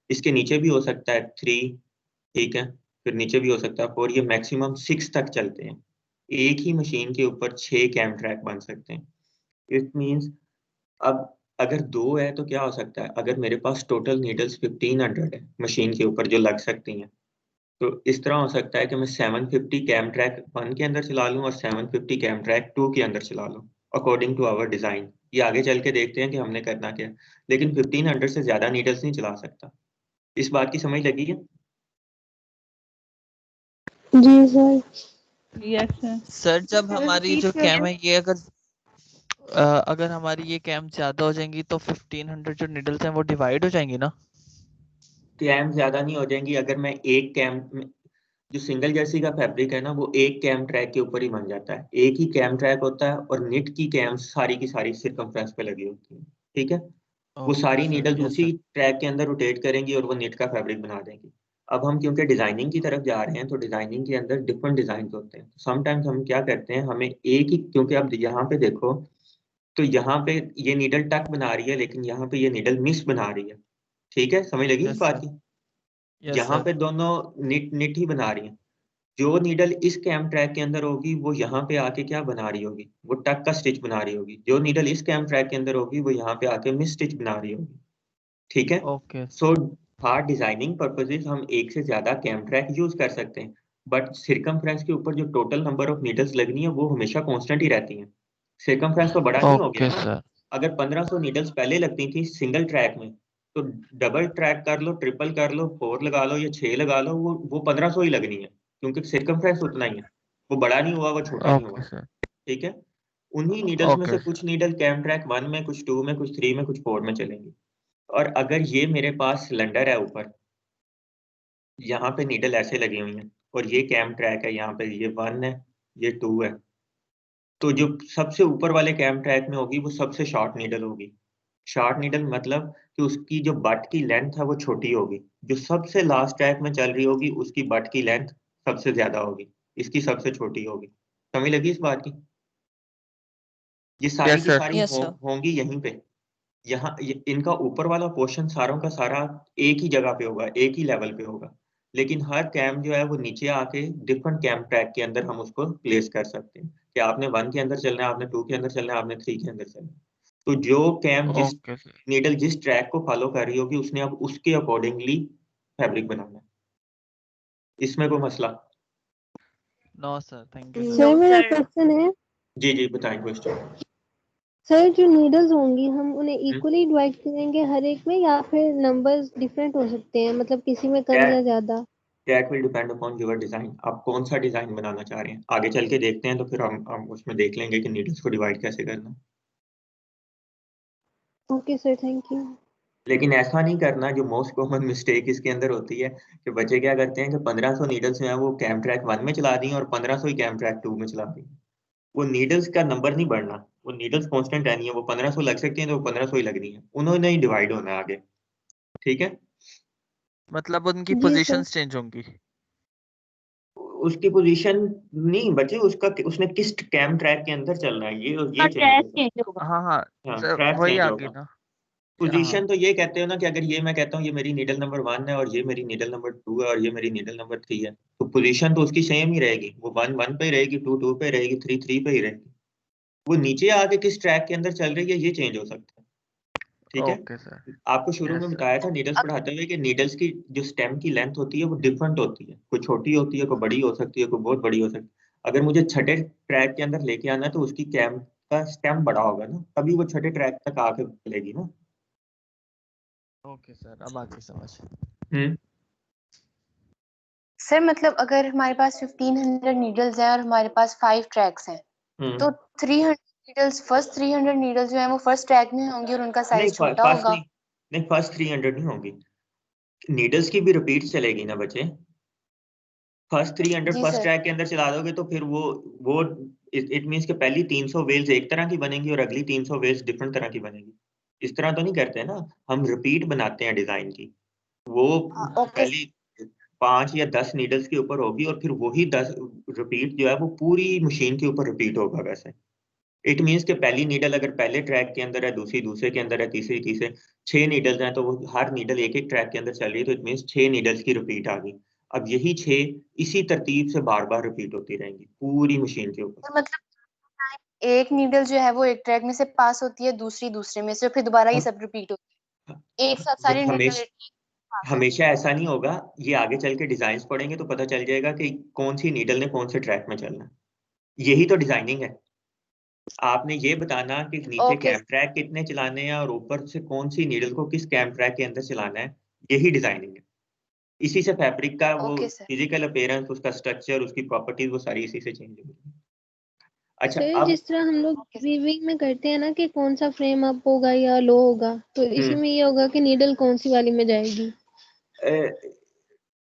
इसके नीचे भी हो सकता है 3, ठीक है, फिर नीचे भी हो सकता है 4, ये मैक्सिमम 6 तक चलते हैं। एक ही मशीन के ऊपर 6 कैम ट्रैक बन सकते हैं। इट मीन्स अब अगर 2 है तो क्या हो सकता है, अगर मेरे पास टोटल नीडल्स 1500 है मशीन के ऊपर जो लग सकती हैं, तो इस तरह हो सकता है कि मैं 750 कैम ट्रैक 1 के अंदर चला लूँ और 750 कैम ट्रैक 2 के अंदर चला लूँ, अकॉर्डिंग टू आवर डिजाइन। ये आगे चल के देखते हैं कि हमने करना क्या, लेकिन 1500 से ज्यादा नीडल्स नहीं चला सकता। इस बात की समझ लगी है? जी सर। Yes sir. सर जब हमारी जो कैम है ये अगर हमारी ये कैम ज्यादा हो जाएंगी तो 1500 जो निडल्स हैं वो डिवाइड हो जाएंगी ना? कैम ज्यादा नहीं हो जाएंगी। अगर मैं एक कैम, जो सिंगल जर्सी का फैब्रिक है ना, वो एक कैम ट्रैक के ऊपर ही बन जाता है। एक ही कैम ट्रैक होता है और निट की कैम सारी की सारी सिरकमफ्रेंस पे लगी होती है। ठीक है, वो सारी ओके सर, नीडल्स यस उसी सर। ट्रैक के अंदर रोटेट करेंगी और वो निट का फैब्रिक बना देंगी। अब हम क्योंकि डिजाइनिंग की तरफ जा रहे हैं तो डिजाइनिंग के अंदर डिफरेंट डिजाइन होते हैं। समटाइम्स हम क्या करते हैं, हमें एक ही, क्योंकि अब यहाँ पे देखो तो यहाँ पे ये नीडल टक बना रही है लेकिन यहाँ पे ये नीडल मिस बना रही है। ठीक है, समझ लगी इस यस बात सर, की? यस यहाँ सर। पे दोनों निट निट ही बना रही हैं। जो नीडल इस कैम ट्रैक के अंदर होगी वो यहाँ पे आके क्या बना रही होगी, वो टक का स्टिच बना रही होगी। जो नीडल इस कैम ट्रैक के अंदर होगी वो यहाँ पे आके मिस स्टिच बना रही होगी। ठीक है, okay so for designing purposes हम एक से ज्यादा कैम ट्रैक यूज कर सकते हैं, बट सिरकमफ्रेंस के ऊपर जो टोटल नंबर ऑफ नीडल्स लगनी है वो हमेशा कांस्टेंट ही रहती हैं। सिरकमफ्रेंस तो बड़ा नहीं हो गया ओके ना। सर। अगर 1500 नीडल्स पहले लगती थी सिंगल ट्रैक में, तो डबल ट्रैक कर लो, ट्रिपल कर लो, 4 लगा लो या 6 लगा लो, वो 1500 ही लगनी है, क्योंकि सिरकमफ्रेंस उतना ही है। वो बड़ा नहीं हुआ, वो छोटा नहीं हुआ। Okay sir. ठीक है, उन्हीं नीडल्स में से ओके कुछ सर। नीडल कैम ट्रैक 1 में, कुछ 2 में, कुछ 3 में, कुछ 4 में चलेंगी। और अगर ये मेरे पास सिलेंडर है ऊपर, यहाँ पे नीडल ऐसे लगी हुई हैं और ये कैम ट्रैक है, यहाँ पे ये 1 है, ये 2 है, तो जो सबसे ऊपर वाले कैम ट्रैक में होगी वो सबसे शॉर्ट नीडल होगी। शॉर्ट नीडल मतलब कि उसकी जो बट की लेंथ है वो छोटी होगी। जो सबसे लास्ट ट्रैक में चल रही होगी उसकी बट की लेंथ सबसे ज्यादा होगी, इसकी सबसे छोटी होगी। समझ लगी इस बात की? ये सारी यस की सर। सारी यस सर। होंगी यहीं पे। यहाँ इनका ऊपर वाला पोर्शन सारों का सारा एक ही जगह पे होगा, एक ही लेवल पे होगा, लेकिन हर कैम जो है वो नीचे आके डिफरेंट कैम ट्रैक के अंदर हम उसको प्लेस कर सकते हैं कि आपने 1 के अंदर चलना है, आपने 2 के अंदर चलना है, आपने 3 के अंदर चलना है। तो जो कैम जिस ओके सर। नीडल जिस ट्रैक को फॉलो कर रही होगी उसने अब उसके अकॉर्डिंगली फैब्रिक बनाना है। इसमें कोई मसला? No sir, thank you sir. Sir मेरा क्वेश्चन है, जी जी बताएं क्वेश्चन। सर जो नीडल्स होंगी हम उन्हें इक्वली डिवाइड करेंगे हर एक में या फिर नंबर्स डिफरेंट हो सकते हैं, मतलब किसी में कम या ज्यादा? That will depend upon your design. आप कौन सा डिजाइन बनाना चाह रहे हैं आगे चल के देखते हैं, तो फिर हम उसमें देख लेंगे कि नीडल्स को डिवाइड कैसे करना है। Okay sir, thank you. लेकिन ऐसा नहीं करना, जो मोस्ट कॉमन मिस्टेक इसके अंदर होती है कि बच्चे क्या करते हैं कि 1500 नीडल्स जो है वो कैम ट्रैक 1 में चला दी और 1500 ही कैम ट्रैक 2 में चला दी। वो नीडल्स का नंबर नहीं बढ़ना, वो नीडल्स कांस्टेंट रहनी है। वो 1500 लग सकती हैं तो वो 1500 ही लगनी है, उन्होंने ही डिवाइड होना है आगे। ठीक है, मतलब उनकी जी पोजीशंस चेंज होंगी। उसकी पोजीशन नहीं बचे, उसने किस कैम ट्रैक के अंदर चलना है ये चेंज ट्रैक होगा। चेंज होगा। हाँ हाँ हाँ सर ट्रैक वही चेंज आ होगा। गई ना। हाँ पोजीशन तो ये कहते हो ना कि अगर ये मैं कहता हूँ ये मेरी नीडल नंबर 1 है और ये मेरी नीडल नंबर 2 है और ये मेरी नीडल नंबर 3 है, तो पोजीशन तो उसकी सेम ही रहेगी। वो 1 1 पे ही रहेगी, 2 2 पे रहेगी, 3 3 पे ही रहेगी। वो नीचे आके किस ट्रैक के अंदर चल रही है ये चेंज हो सकता है। ठीक है। Okay sir. आपको शुरू में यस सर। बताया था नीडल्स पढ़ाते हुए कि नीडल्स की जो स्टेम की लेंथ होती है वो डिफरेंट होती है। कोई छोटी होती है, कोई बड़ी हो सकती है, कोई बहुत बड़ी हो सकती है। अगर मुझे छठे ट्रैक के अंदर लेके आना है तो उसकी कैम का स्टेम बड़ा होगा ना, तभी वो छठे ट्रैक तक आके चलेगी ना। ओके सर अब आगे समझ। सर मतलब अगर हमारे पास 1500 नीडल्स हैं और हमारे पास 5 ट्रैक्स हैं तो 300 नीडल्स, फर्स्ट 300 नीडल्स जो है वो फर्स्ट ट्रैक में होंगी और उनका नहीं साइज छोटा फर्स्ट होगा। नहीं फर्स्ट 300 नहीं होगी। नीडल्स की भी रिपीट चलेगी ना बच्चे। फर्स्ट 300 जी फर्स्ट सर। ट्रैक के अंदर चला दोगे तो फिर वो इट मींस कि पहली 300 वेल्स एक तरह की बनेंगी और अगली 300 वेल्स डिफरेंट तरह की बनेगी। इस तरह तो नहीं करते ना, हम रिपीट बनाते हैं डिजाइन की। वो ओके। पहली 5 या 10 नीडल्स के ऊपर होगी और फिर वही 10 रिपीट जो है वो पूरी मशीन के ऊपर रिपीट होगा। वैसे इट मींस कि पहली नीडल अगर पहले ट्रैक के अंदर है, दूसरी दूसरे के अंदर है, तीसरी तीसरे 6 नीडल्स हैं तो वो हर नीडल एक एक ट्रैक के अंदर चल रही है, तो इट मींस 6 नीडल्स की रिपीट आ गई। अब यही 6 इसी तरतीब से बार बार रिपीट होती रहेंगी पूरी मशीन के ऊपर। तो मतलब एक नीडल जो है वो एक ट्रैक में से पास होती है, दूसरी दूसरे में से, फिर दोबारा ये सब रिपीट होती है एक साथ सारी नीडल हमेशा ऐसा नहीं होगा। ये आगे चल के डिजाइन पढ़ेंगे तो पता चल जाएगा कि कौन सी नीडल ने कौन से ट्रैक में चलना है। यही तो डिजाइनिंग है। आपने ये बताना कि नीचे ओके। कैम ट्रैक कितने चलाने हैं और ऊपर से कौन सी नीडल को किस कैम ट्रैक के अंदर चलाना है, यही डिजाइनिंग है। इसी से फैब्रिक का वो ओके सर। फिजिकल अपीयरेंस, उसका स्ट्रक्चर, उसकी प्रॉपर्टीज वो सारी इसी से चेंज होगी। अच्छा सर अब जिस तरह हम लोग वीविंग में करते हैं ना कि कौन सा फ्रेम अप होगा या लो होगा, तो इसी में ये होगा कि नीडल कौन सी वाली में जाएगी।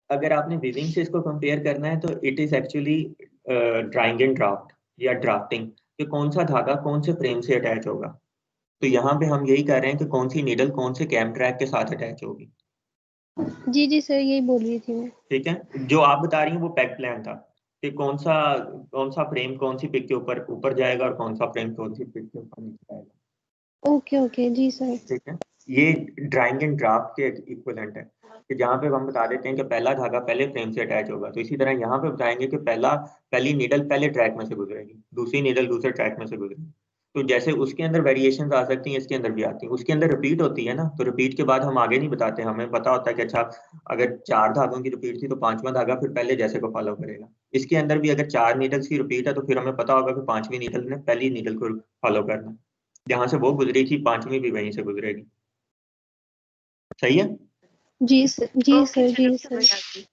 अगर आपने वीविंग से इसको कंपेयर करना है तो it is actually drawing and draft या ड्राफ्टिंग, कि कौन सा धागा कौन से फ्रेम से अटैच होगा। तो यहाँ पे हम यही कर रहे हैं कि कौन सी नीडल कौन से कैम ट्रैक के साथ अटैच होगी। जी जी सर यही बोल रही थी मैं। ठीक है, जो आप बता रही हैं वो पैक प्लान था कि कौन सा फ्रेम कौन सी पिक के ऊपर ऊपर जाएगा और कौन सा फ्रेम कौन सी पिक के ऊपर नीचे जाएगा। ओके ओके जी सर। ठीक है, ये ड्राइंग एंड ड्राफ्ट के इक्विवेलेंट है कि जहाँ पे हम बता देते हैं कि पहला धागा पहले फ्रेम से अटैच होगा, तो इसी तरह यहाँ पे बताएंगे कि पहली नीडल पहले ट्रैक में से गुजरेगी, दूसरी नीडल दूसरे ट्रैक में से गुजरेगी। तो जैसे उसके अंदर वेरिएशंस आ सकती हैं, इसके अंदर भी आती हैं। उसके अंदर रिपीट होती है ना, तो रिपीट के बाद हम आगे नहीं बताते, हमें पता होता है कि अच्छा अगर 4 धागों की रिपीट थी तो 5वां धागा फिर पहले जैसे को फॉलो करेगा। इसके अंदर भी अगर 4 नीडल्स की रिपीट है तो फिर हमें पता होगा कि 5वीं नीडल ने पहली नीडल को फॉलो करना, जहां से वो गुजरी थी 5वीं भी वहीं से गुजरेगी। सही है जी सर जी सर जी सर।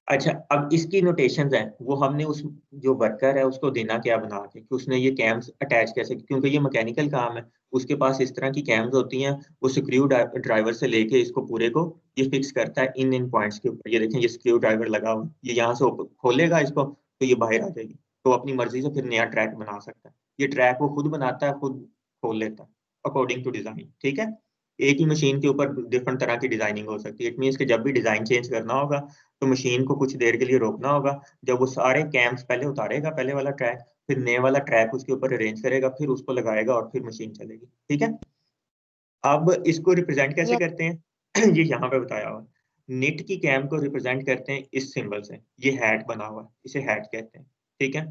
अच्छा अब इसकी नोटेशंस हैं, वो हमने उस जो वर्कर है उसको देना क्या बना के कि उसने ये कैम्स अटैच कैसे, क्योंकि ये मैकेनिकल काम है। उसके पास इस तरह की कैम्स होती हैं, वो स्क्रू ड्राइवर से लेके इसको पूरे को ये फिक्स करता है इन पॉइंट्स के ऊपर। ये देखें ये स्क्रू ड्राइवर लगा हुआ, ये यहाँ से खोलेगा इसको तो ये बाहर आ जाएगी, तो अपनी मर्जी से फिर नया ट्रैक बना सकता है। ये ट्रैक वो खुद बनाता है, खुद खोल लेता है अकॉर्डिंग टू डिजाइन। ठीक है, एक ही मशीन के ऊपर डिफरेंट तरह की डिजाइनिंग हो सकती है। इट मीन्स कि जब भी डिजाइन चेंज करना होगा तो मशीन को कुछ देर के लिए रोकना होगा। जब वो सारे कैम्स पहले उतारेगा, पहले वाला ट्रैक, फिर नए वाला ट्रैक उसके ऊपर अरेंज करेगा, फिर उसको लगाएगा और फिर मशीन चलेगी। ठीक है, अब इसको रिप्रेजेंट कैसे करते हैं ये यहाँ पे बताया हुआ। निट की कैम को रिप्रेजेंट करते हैं इस सिंबल से, ये हैट बना हुआ है, इसे हैट कहते हैं। ठीक है,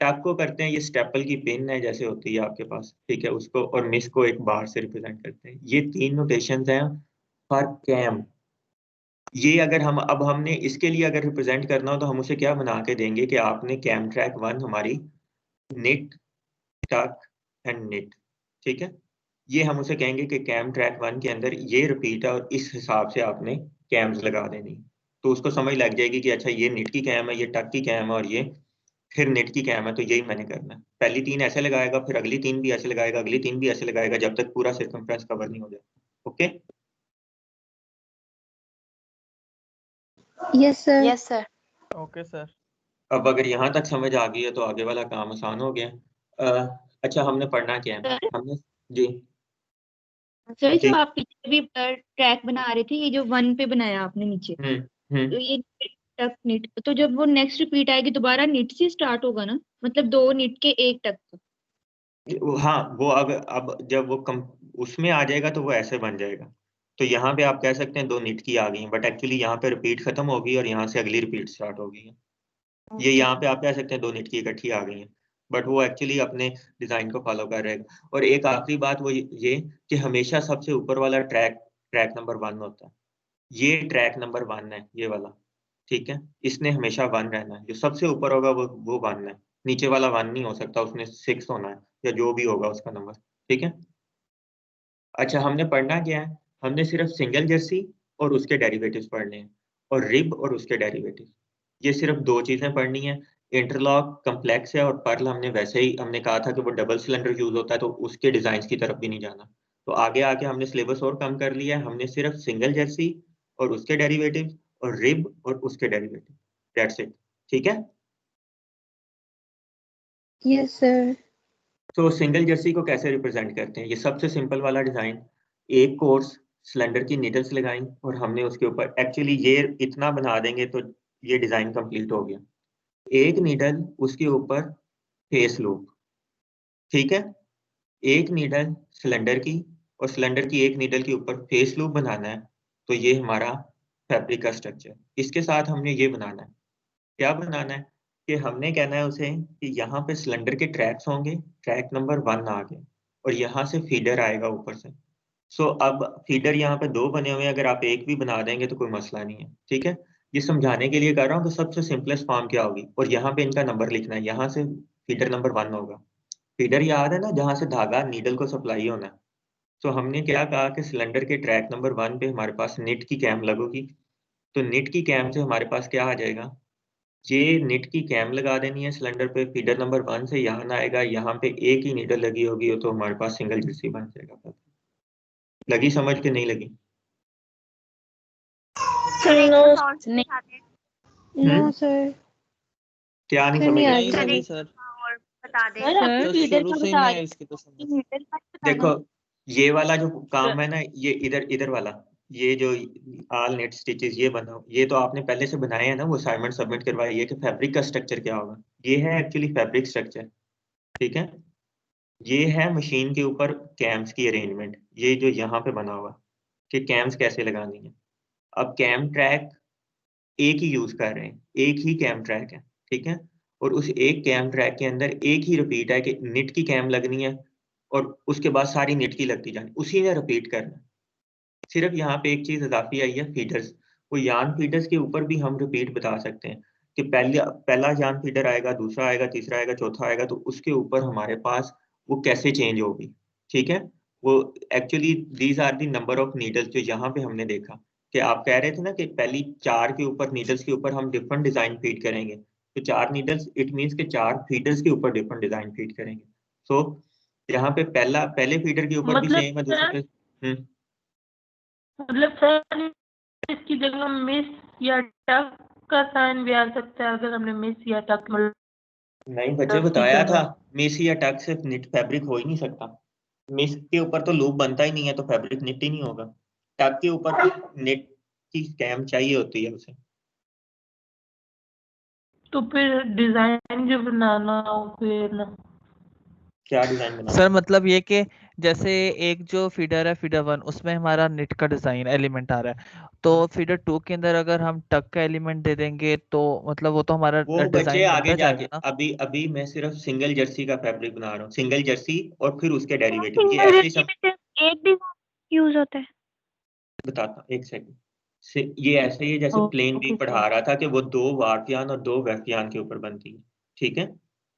टक को करते हैं, ये स्टेपल की पिन है जैसे होती है आपके पास, ठीक है उसको, और मिस को एक बार से रिप्रेजेंट करते हैं। ये 3 नोटेशंस हैं फॉर कैम। ये अगर हम अब हमने इसके लिए अगर रिप्रेजेंट करना हो तो हम उसे क्या बना के देंगे कि आपने कैम ट्रैक 1 हमारी निट टक एंड निट। ठीक है, ये हम उसे कहेंगे कि कैम ट्रैक 1 के अंदर ये रिपीट है और इस हिसाब से आपने कैम्स लगा देनी। तो उसको समझ लग जाएगी कि अच्छा ये निट की कैम है, ये टक की कैम है और ये फिर नेट की कैम है, तो यही मैंने करना है। पहली 3 ऐसे लगाएगा, फिर अगली 3 भी ऐसे लगाएगा, अगली 3 भी ऐसे लगाएगा, जब तक पूरा सर्कमफ्रेंस कवर नहीं हो जाता। Okay yes sir. Yes sir. Okay sir. अब अगर यहाँ तक समझ आ गई है तो आगे वाला काम आसान हो गया। अच्छा हमने पढ़ना क्या है, हमने जी सर जो आप पीछे भी ट्रैक बना रहे थे, ये जो 1 पे बनाया आपने नीचे, तो ये टक निट, तो जब वो नेक्स्ट रिपीट आएगी दोबारा निट से स्टार्ट होगा ना, मतलब 2 निट के 1 टक? हाँ, वो अब जब वो उसमें आ जाएगा तो वो ऐसे बन जाएगा। तो यहाँ पे आप कह सकते हैं 2 निट की आ गई, बट एक्चुअली यहाँ पे रिपीट खत्म होगी और यहाँ से अगली रिपीट स्टार्ट हो गई है। ये यहाँ पे आप कह सकते हैं 2 निट की इकट्ठी आ गई है, बट वो एक्चुअली अपने डिजाइन को फॉलो कर रहेगा। और एक आखिरी बात वो ये कि हमेशा सबसे ऊपर वाला ट्रैक नंबर 1 होता है। ये ट्रैक नंबर 1 है, ये वाला, ठीक है। इसने हमेशा 1 रहना है, जो सबसे ऊपर होगा वो 1 है, नीचे वाला 1 नहीं हो सकता, उसने 6 होना है या जो भी होगा उसका नंबर, ठीक है। अच्छा, हमने पढ़ना क्या है? हमने सिर्फ सिंगल जर्सी और उसके डेरिवेटिव्स पढ़ने हैं, और रिब और उसके डेरिवेटिव, ये सिर्फ 2 चीजें पढ़नी है। इंटरलॉक कम्प्लेक्स है और पर्ल हमने वैसे ही हमने कहा था कि वो डबल सिलेंडर यूज होता है, तो उसके डिजाइन की तरफ भी नहीं जाना। तो आगे आके हमने सिलेबस और कम कर लिया है, हमने सिर्फ सिंगल जर्सी और उसके डेरिवेटिव और रिब और उसके डेरिवेटिव, दैट्स इट, ठीक है। Yes sir. तो सिंगल जर्सी को कैसे रिप्रेजेंट करते हैं? ये सबसे सिंपल वाला डिजाइन, एक कोर्स सिलेंडर की नीडल्स लगाई और हमने उसके ऊपर, एक्चुअली ये इतना बना देंगे तो ये डिजाइन कंप्लीट हो गया। एक नीडल, उसके ऊपर फेस लूप, ठीक है। एक नीडल सिलेंडर की और सिलेंडर की एक नीडल के ऊपर फेस लूप बनाना है, तो ये हमारा फैब्रिक का स्ट्रक्चर। इसके साथ हमने ये बनाना है, क्या बनाना है कि हमने कहना है उसे कि यहाँ पे सिलेंडर के ट्रैक्स होंगे, ट्रैक नंबर 1 आ गए, और यहाँ से फीडर आएगा ऊपर से। सो अब फीडर यहाँ पे 2 बने हुए हैं, अगर आप एक भी बना देंगे तो कोई मसला नहीं है, ठीक है। ये समझाने के लिए कर रहा हूँ कि सबसे सिंपलेस्ट फॉर्म क्या होगी, और यहाँ पे इनका नंबर लिखना है। यहाँ से फीडर नंबर 1 होगा। फीडर याद है ना, जहाँ से धागा नीडल को सप्लाई होना है। तो हमने क्या कहा कि सिलेंडर के ट्रैक नंबर 1 पे हमारे पास निट की कैम लगेगी, तो निट की कैम से हमारे पास क्या आ जाएगा, ये निट की कैम लगा देनी है सिलेंडर पे, फीडर नंबर 1 से यहाँ आएगा, यहाँ पे एक ही नीडल लगी होगी, तो हमारे पास सिंगल जर्सी बन जाएगा। लगी समझ के नहीं लगी? No sir. क्या नहीं समझ नहीं सर, बता दें सर शुरू से ही नहीं है इसकी तो समझ। देखो, ये वाला जो काम है ना, ये इधर वाला, ये जो ऑल नेट स्टिचेस ये बना, ये तो आपने पहले से बनाए हैं ना, वो असाइनमेंट सबमिट करवाई है कि फैब्रिक का स्ट्रक्चर क्या होगा। ये है एक्चुअली फैब्रिक स्ट्रक्चर, ठीक है। ये है मशीन के ऊपर कैम्स की अरेंजमेंट, ये जो यहाँ पे बना हुआ कि कैम्स कैसे लगानी है। अब कैम ट्रैक एक ही यूज कर रहे हैं, एक ही कैम ट्रैक है, ठीक है। और उस एक कैम ट्रैक के अंदर एक ही रिपीट है कि निट की कैम लगनी है, और उसके बाद सारी निट की लगती जानी, उसी ने रिपीट करना। सिर्फ यहाँ पे एक चीज इजाफी आई है, फीडर्स। वो यान फीडर्स के ऊपर भी हम रिपीट बता सकते हैं कि पहला यान फीडर आएगा, दूसरा आएगा, तीसरा आएगा, चौथा आएगा, तो उसके ऊपर हमारे पास वो कैसे चेंज होगी, ठीक है। वो actually these are the number of needles, जो यहाँ पे हमने देखा कि आप कह रहे थे ना कि पहली 4 के ऊपर नीडल्स के ऊपर हम डिफरेंट डिजाइन फीड करेंगे, तो 4 नीडल्स इट मीन्स के 4 फीडर्स के ऊपर डिफरेंट डिजाइन फीड करेंगे। सो यहाँ पे पहले फीडर के ऊपर भी सेम है, दूसरे पे मतलब सर इसकी जगह मिस या टक का साइन भी आ सकता है, अगर हमने मिस या टक नहीं बच्चे, बताया था मिस या टक से निट फैब्रिक हो ही नहीं सकता। मिस के ऊपर तो लूप बनता ही नहीं है, तो फैब्रिक निट ही नहीं होगा। टक के ऊपर निट की कैम चाहिए होती है उसे। तो फिर डिजाइन जो बनाना हो फिर ना, क्या डिजाइन बनाना? सर मतलब ये कि जैसे एक जो फीडर है फीडर 1, उसमें हमारा निट का डिजाइन एलिमेंट आ रहा है, तो फीडर 2 के अंदर अगर हम टक का एलिमेंट दे देंगे तो मतलब वो तो हमारा वो बच्चे डिजाइन आगे बनता जाके, जाएगा ना। अभी मैं सिर्फ सिंगल जर्सी का फैब्रिक बना रहा हूँ, सिंगल जर्सी और फिर उसके डेरिवेटिव। ये ऐसे ही एक डिजाइन यूज होता है। बताता हूँ, एक सेकंड। ये ऐसे ही है जैसे प्लेन भी पढ़ा रहा था कि वो 2 वार्पियान और 2 वेक्टियान के ऊपर बनती है, ठीक है।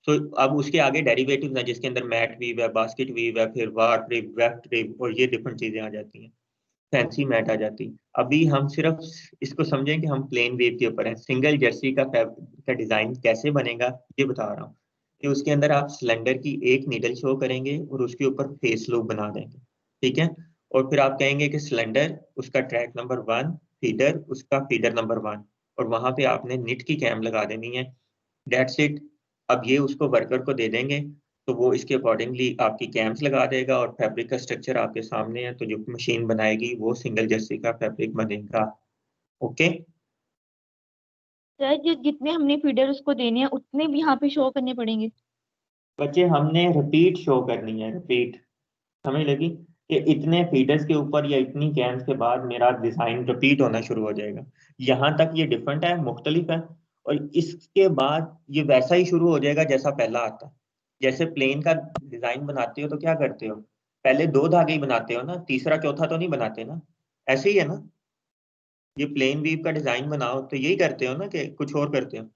तो अब उसके आगे डेरिवेटिव्स हैं, जिसके अंदर मैट वीव है, बास्केट वीव है, फिर वार्प रिब, वेक्ट रिब, और ये डिफरेंट चीजें आ जाती हैं, फैंसी मैट आ जाती। अभी हम सिर्फ इसको समझें कि हम प्लेन वेव के ऊपर हैं। सिंगल जर्सी का डिजाइन कैसे बनेगा ये बता रहा हूँ कि उसके अंदर आप सिलेंडर की एक नीडल शो करेंगे और उसके ऊपर फेस लूप बना देंगे, ठीक है। और फिर आप कहेंगे कि सिलेंडर, उसका ट्रैक नंबर 1, फीडर, उसका फीडर नंबर 1, और वहां पे आपने निट की कैम लगा देनी है, दैट्स इट। अब ये उसको वर्कर को दे देंगे, तो वो इसके अकॉर्डिंगली आपकी कैम्स लगा देगा और फैब्रिक का स्ट्रक्चर आपके सामने है, तो जो मशीन बनाएगी वो सिंगल जर्सी का फैब्रिक बनेगा। ओके सर जो जितने हमने फीडर उसको देने हैं उतने भी यहाँ पे शो करने पड़ेंगे? बच्चे, हमने रिपीट शो करनी है, रिपीट। समझ लगी कि इतने फीडर्स के ऊपर या इतनी कैम्स के बाद मेरा डिजाइन रिपीट होना शुरू हो जाएगा। यहाँ तक ये डिफरेंट है, मुख्तलिफ है, और इसके बाद ये वैसा ही शुरू हो जाएगा जैसा पहला आता है। जैसे प्लेन का डिजाइन बनाते हो तो क्या करते हो, पहले 2 धागे ही बनाते हो ना, तीसरा चौथा तो नहीं बनाते ना, ऐसे ही है ना। ये प्लेन वीव का डिजाइन बनाओ तो यही करते हो ना, कि कुछ और करते हो?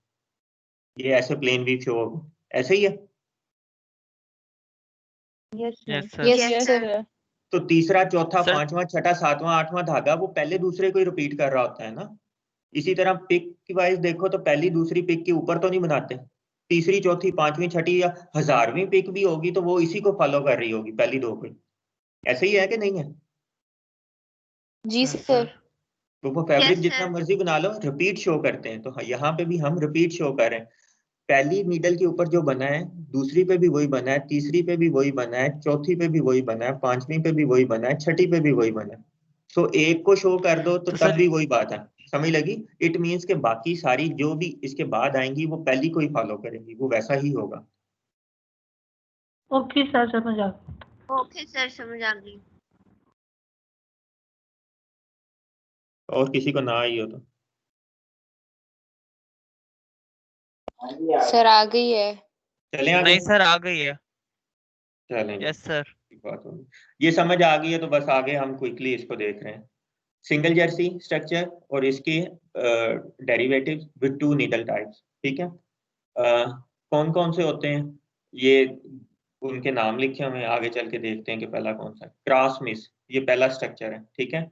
ये ऐसे प्लेन वीव शो होगा, ऐसे ही है। Yes sir. तो तीसरा चौथा पांचवा छठा सातवां आठवां धागा वो पहले दूसरे को ही रिपीट कर रहा होता है ना। इसी तरह पिक की वाइज देखो तो पहली दूसरी पिक के ऊपर तो नहीं बनाते, तीसरी चौथी पांचवी छठी या 1000वीं पिक भी होगी तो वो इसी को फॉलो कर रही होगी, पहली 2 को। ऐसे ही है कि नहीं है? जी सर। तो वो फैब्रिक जितना मर्जी बना लो, रिपीट शो करते हैं। तो यहाँ पे भी हम रिपीट शो कर रहे हैं। पहली नीडल के ऊपर जो बना है, दूसरी पे भी वही बना है, तीसरी पे भी वही बना है, चौथी पे भी वही बना है, पांचवी पे भी वही बना है, छठी पे भी वही बना है। सो एक को शो कर दो तो तब भी वही बात है। समझ लगी? इट मीन्स के बाकी सारी जो भी इसके बाद आएंगी वो पहली को ही फॉलो करेंगी, वो वैसा ही होगा। ओके सर, समझ आ गई। ओके सर, समझ आ गई। और किसी को ना आई हो तो सर आ गई है। चले आगे? नहीं सर, आ गई है। चलें, यस सर। बात होगी। ये समझ आ गई है तो बस आगे हम क्विकली इसको देख रहे हैं। सिंगल जर्सी स्ट्रक्चर और इसके डेरिवेटिव्स विद 2 नीडल टाइप्स। ठीक है, कौन कौन से होते हैं ये उनके नाम लिखे हुए हैं, आगे चल के देखते हैं कि पहला कौन सा। क्रॉस मिस, ये पहला स्ट्रक्चर है। ठीक है,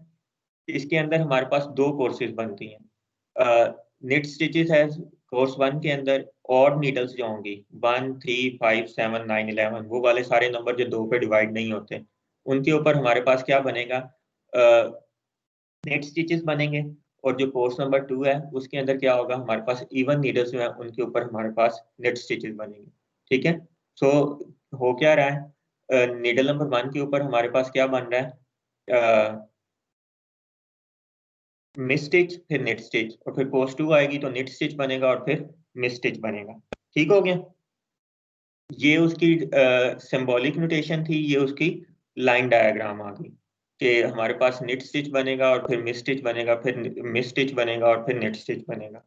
इसके अंदर हमारे पास 2 कोर्सेज बनती हैं। निट स्टिचेस है कोर्स 1 के अंदर, ऑड नीडल्स जो होंगी 1 3 5 7 9 11, वो वाले सारे नंबर जो 2 पे डिवाइड नहीं होते, उनके ऊपर हमारे पास क्या बनेगा, नेट स्टिचेस बनेंगे। और जो कोर्स नंबर 2 है उसके अंदर क्या होगा, हमारे पास इवन नीडल्स जो है उनके ऊपर हमारे पास नेट स्टिचेस बनेंगे। ठीक है, सो हो क्या रहा है, नीडल नंबर 1 के ऊपर हमारे पास क्या बन रहा है, मिस स्टिच फिर नेट स्टिच, और फिर कोर्स 2 आएगी तो नेट स्टिच बनेगा और फिर मिस स्टिच बनेगा। ठीक हो गया? ये उसकी सिंबॉलिक नोटेशन थी, ये उसकी लाइन डायग्राम आ गई कि हमारे पास नेट स्टिच बनेगा और फिर मिस स्टिच बनेगा, फिर मिस स्टिच बनेगा और फिर नेट स्टिच बनेगा।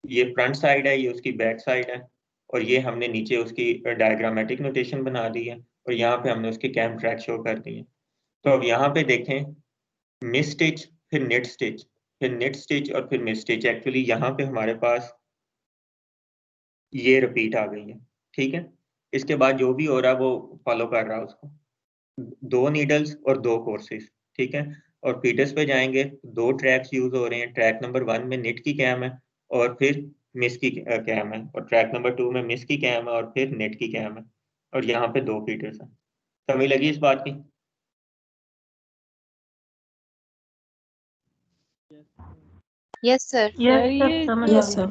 ये फ्रंट साइड है, ये उसकी बैक साइड है, और ये हमने नीचे उसकी डायग्रामेटिक नोटेशन बना दी है, और यहाँ पे हमने उसके कैम ट्रैक शो कर दिए। तो अब यहाँ पे देखें, मिस स्टिच फिर नेट स्टिच फिर नेट स्टिच और फिर मिस स्टिच, एक्चुअली यहाँ पे हमारे पास ये रिपीट आ गई है। ठीक है, इसके बाद जो भी हो रहा है वो फॉलो कर रहा है उसको। 2 नीडल्स और 2 कोर्सेज। ठीक है, और फीटस पे जाएंगे, 2 ट्रैक्स यूज हो रहे हैं। ट्रैक नंबर 1 में नेट की कैम है और फिर मिस की कैम है, और ट्रैक नंबर 2 में मिस की कैम है और फिर नेट की कैम है, और यहाँ पे 2 फीटर्स हैं। समझ लगी इस बात की? Yes sir.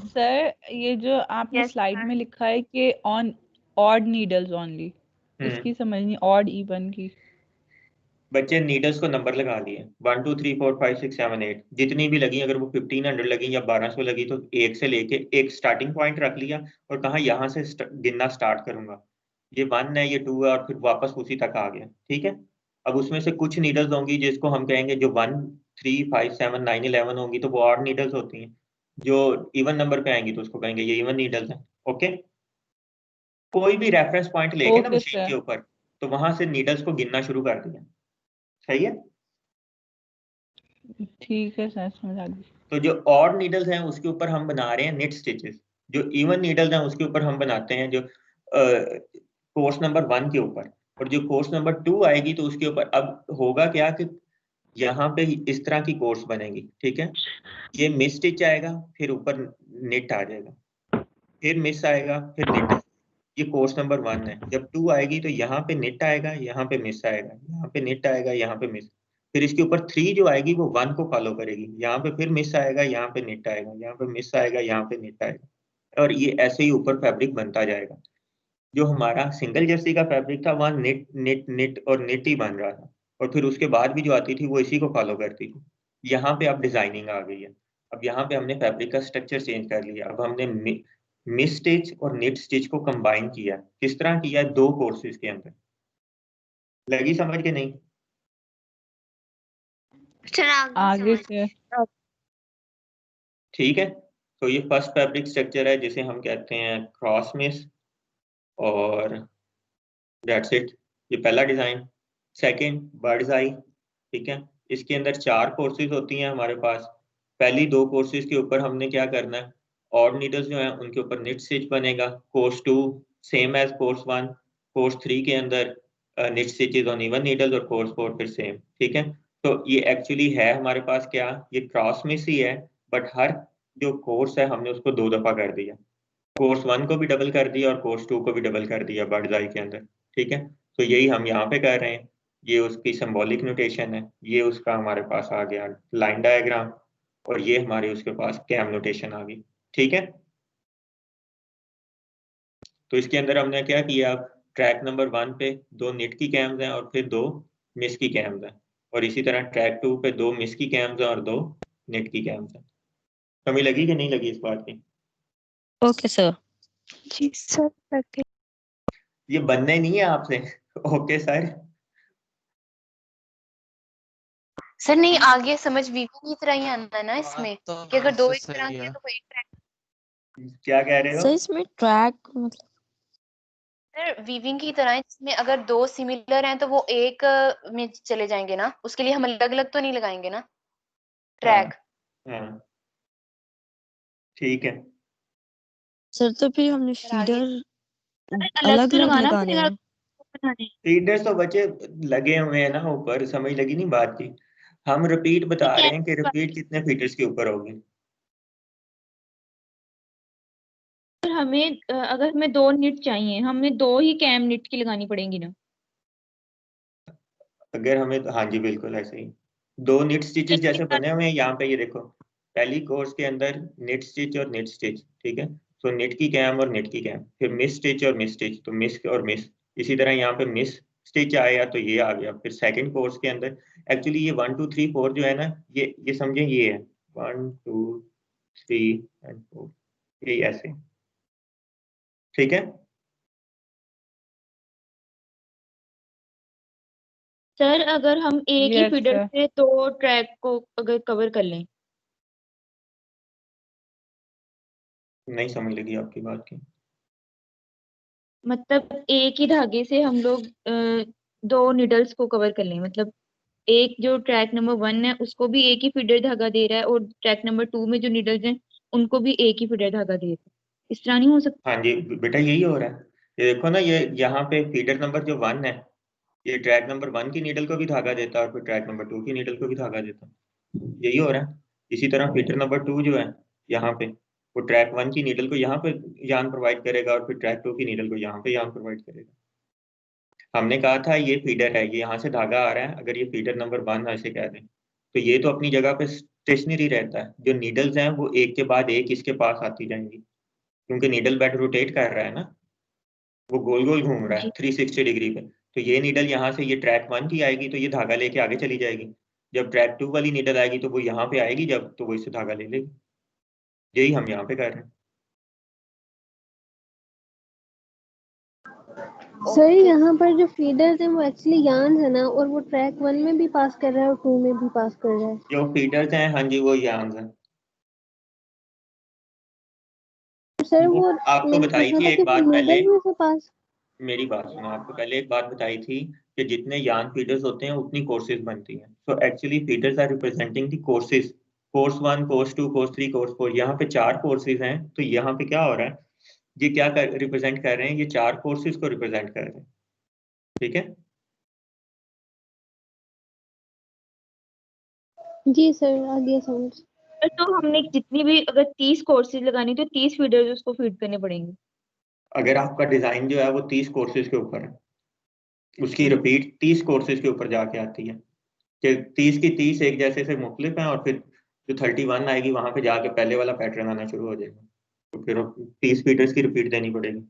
सर ये जो आपने स्लाइड में लिखा है कि ऑन ऑड नीडल्स ओनली, इसकी समझ नहीं, ऑड इवन की। बच्चे नीडल्स को नंबर लगा लिए 1 2 3 4 5 6 7 8, जितनी भी लगी, अगर वो 1500 लगी या 1200 लगी तो एक से लेके एक स्टार्टिंग पॉइंट रख लिया और कहा यहाँ से गिनना स्टार्ट करूंगा। ये 1 है, ये 2 है, और फिर वापस उसी तक आ गया। ठीक है, अब उसमें से कुछ नीडल्स होंगी जिसको हम कहेंगे जो 1 3 5 7 9 11 होंगी तो वो ऑड नीडल्स होती हैं। जो इवन नंबर पे आएंगी तो उसको कहेंगे ये इवन नीडल्स हैं। ओके, कोई भी रेफरेंस पॉइंट लेके ना मशीन के ऊपर, तो वहां से नीडल्स को गिनना शुरू कर दिया। सही है? ठीक है सर, समझ आ गई। तो जो ऑड नीडल्स हैं उसके ऊपर हम बना रहे हैं नेट स्टिचेस, जो इवन नीडल्स हैं उसके ऊपर हम बनाते हैं जो कोर्स नंबर 1 के ऊपर, और जो कोर्स नंबर 2 आएगी तो उसके ऊपर अब होगा क्या कि यहाँ पे इस तरह की कोर्स बनेगी। ठीक है, ये मिस स्टिच आएगा, फिर ऊपर नेट आ जाएगा, फिर मिस आएगा, फिर नेट आएगा। ये कोर्स नंबर 1 है। जब 2 आएगी तो यहाँ पे नेट आएगा, यहाँ पे मिस आएगा, यहाँ पे नेट आएगा, यहाँ पे मिस। फिर इसके ऊपर 3 जो आएगी वो 1 को फॉलो करेगी, यहाँ पे फिर मिस आएगा, यहाँ पे नेट आएगा, यहाँ पे मिस आएगा, यहाँ पे नेट आएगा, और ये ऐसे ही ऊपर फैब्रिक बनता जाएगा। जो हमारा सिंगल जर्सी का फैब्रिक था वहाँ निट निट निट और निट ही बन रहा था, और फिर उसके बाद भी जो आती थी वो इसी को फॉलो करती थी। यहाँ पे अब डिजाइनिंग आ गई है। अब यहाँ पे हमने फैब्रिक का स्ट्रक्चर चेंज कर लिया। अब हमने मिस स्टिच और निट स्टिच को कंबाइन किया। किस तरह किया? 2 कोर्सेज के अंदर। लगी समझ के नहीं? आगे से ठीक है, तो ये फर्स्ट फैब्रिक स्ट्रक्चर है जिसे हम कहते हैं क्रॉस मिस, और दैट्स इट। ये पहला डिजाइन। सेकंड बर्ड्स आई। ठीक है, इसके अंदर 4 कोर्सेज होती हैं हमारे पास। पहली 2 कोर्सेज के ऊपर हमने क्या करना है, ऑड नीडल्स जो है उनके ऊपर निट स्टिच बनेगा। Course 2 same as course 1। Course 3 के अंदर knit stitches on even needles, और कोर्स 4 फिर सेम। ठीक है, तो ये एक्चुअली है हमारे पास क्या, ये क्रॉस मिस ही है, बट हर जो कोर्स है हमने उसको 2 दफा कर दिया। कोर्स 1 को भी डबल कर दिया और कोर्स 2 को भी डबल कर दिया बर्ड्स आई के अंदर। ठीक है, तो यही हम यहाँ पे कर रहे हैं। ये उसकी सिंबॉलिक नोटेशन है, ये उसका हमारे पास आ गया लाइन डायग्राम, और ये हमारे उसके पास कैम नोटेशन आ गई। ठीक है, तो इसके अंदर हमने क्या किया, ट्रैक नंबर 1 पे 2 निट की कैम्स हैं और फिर 2 मिस की कैम्स हैं, और इसी तरह ट्रैक 2 पे 2 मिस की कैम्स हैं और 2 निट की कैम्स हैं। कमी लगी कि नहीं लगी इस बात की? Okay sir. जी सर। ये बनने नहीं है आपसे। Okay sir. सर नहीं, आगे समझ वीविंग की तरह ही आना है ना इसमें, कि अगर 2 इस तरह के तो वो एक ट्रैक। क्या कह रहे हो? सर इसमें ट्रैक मतलब सर वीविंग की तरह है, जिसमें अगर 2 सिमिलर हैं तो वो एक में चले जाएंगे ना, उसके लिए हम अलग अलग तो नहीं लगाएंगे ना ट्रैक। हाँ, ठीक है सर, तो फिर हमने फीडर अलग अलग से अलग लगाना लगाने पड़ेगा हैं। फीडर्स तो बच्चे लगे हुए हैं ना ऊपर, समझ लगी नहीं बात की? हम रिपीट बता रहे हैं कि रिपीट कितने फीडर्स के ऊपर होगी। हमें अगर हमें 2 निट चाहिए, हमें 2 ही कैम निट की लगानी पड़ेंगी ना? अगर हमें तो हाँ जी बिल्कुल ऐसे ही 2 निट स्टिचेस जैसे बने हुए हैं यहाँ पे। ये देखो, पहली कोर्स के अंदर निट स्टिच और निट स्टिच। ठीक है, तो निट की कैम और निट की कैम, फिर मिस स्टिच और मिस स्टिच, तो मिस और मिस। इसी तरह यहाँ पे मिस स्टिच आया तो ये आ गया। फिर सेकंड कोर्स के अंदर एक्चुअली ये 1 2 3 4 जो है ना, ये समझे, ये है 1 2 3 एंड 4, ये ऐसे। ठीक है, सर अगर हम एक ही यस फीडर सर। से 2 ट्रैक को अगर कवर कर लें, नहीं समझ लगी आपकी बात की। मतलब एक ही धागे से हम लोग 2 निडल्स को कवर कर लें, मतलब एक जो ट्रैक नंबर 1 है उसको भी एक ही फीडर धागा दे रहा है, और ट्रैक नंबर 2 में जो निडल्स हैं उनको भी एक ही फीडर धागा दे रहा है। इस तरह नहीं हो सकता? हाँ जी बेटा, यही हो रहा है। ये देखो ना, ये यहाँ पे फीडर नंबर जो 1 है, ये ट्रैक नंबर 1 की नीडल को भी धागा देता है और फिर ट्रैक नंबर 2 की नीडल को भी धागा देता है। यही हो रहा है। इसी तरह फीडर नंबर 2 जो है यहाँ पे, वो ट्रैक 1 की नीडल को यहाँ पे यान प्रोवाइड करेगा और फिर ट्रैक 2 की नीडल को यहाँ पे यान प्रोवाइड करेगा। हमने कहा था ये फीडर है, ये यहाँ से धागा आ रहा है। अगर ये फीडर नंबर 1 ऐसे कह दें तो ये तो अपनी जगह पे स्टेशनरी रहता है। जो नीडल्स हैं वो एक के बाद एक इसके पास आती जाएंगी, क्योंकि नीडल बेड रोटेट कर रहा है ना, वो गोल गोल घूम रहा है 360 डिग्री पे। तो ये नीडल यहाँ से, ये ट्रैक 1 की आएगी तो ये धागा लेके आगे चली जाएगी। जब ट्रैक 2 वाली नीडल आएगी तो वो यहाँ पे आएगी, जब तो वो इससे धागा ले लेगी। यही हम यहाँ पे कर रहे हैं। सर यहाँ पर जो फीडर्स हैं वो एक्चुअली यार्न्स है ना, और वो ट्रैक 1 में भी पास कर रहा है और 2 में भी पास कर रहा है। जो फीडर्स हैं हाँ जी वो यार्न्स हैं। सर वो आपको बताई थी एक बात पहले, में से पास। मेरी बात सुनो, आपको पहले एक बात बताई थी कि जितने यार्न फीडर्स होते हैं उतनी कोर्सेज बनती हैं। So actually feeders are representing the courses. Course 1, course 2, course 3, course 4, यहाँ पे 4 कोर्सेज हैं। तो यहाँ पे क्या हो रहा है, ये क्या रिप्रेजेंट कर रहे हैं, ये 4 कोर्सेज को रिप्रेजेंट कर रहे हैं। ठीक है, जी सर आ गया समझ। तो हमने जितनी भी अगर 30 कोर्सेज लगानी तो 30 फीडर्स उसको फीड करने पड़ेंगे। अगर आपका डिजाइन जो है वो 30 कोर्सेज के ऊपर है, उसकी रिपीट 30 कोर्सेज के ऊपर जाके आती है कि 30 की 30 एक जैसे से मुख्तलिफ हैं, और फिर जो 31 आएगी वहां पे जाके पहले वाला पैटर्न आना शुरू हो जाएगा। तो फिर 30 फीडर्स की रिपीट देनी पड़ेगी।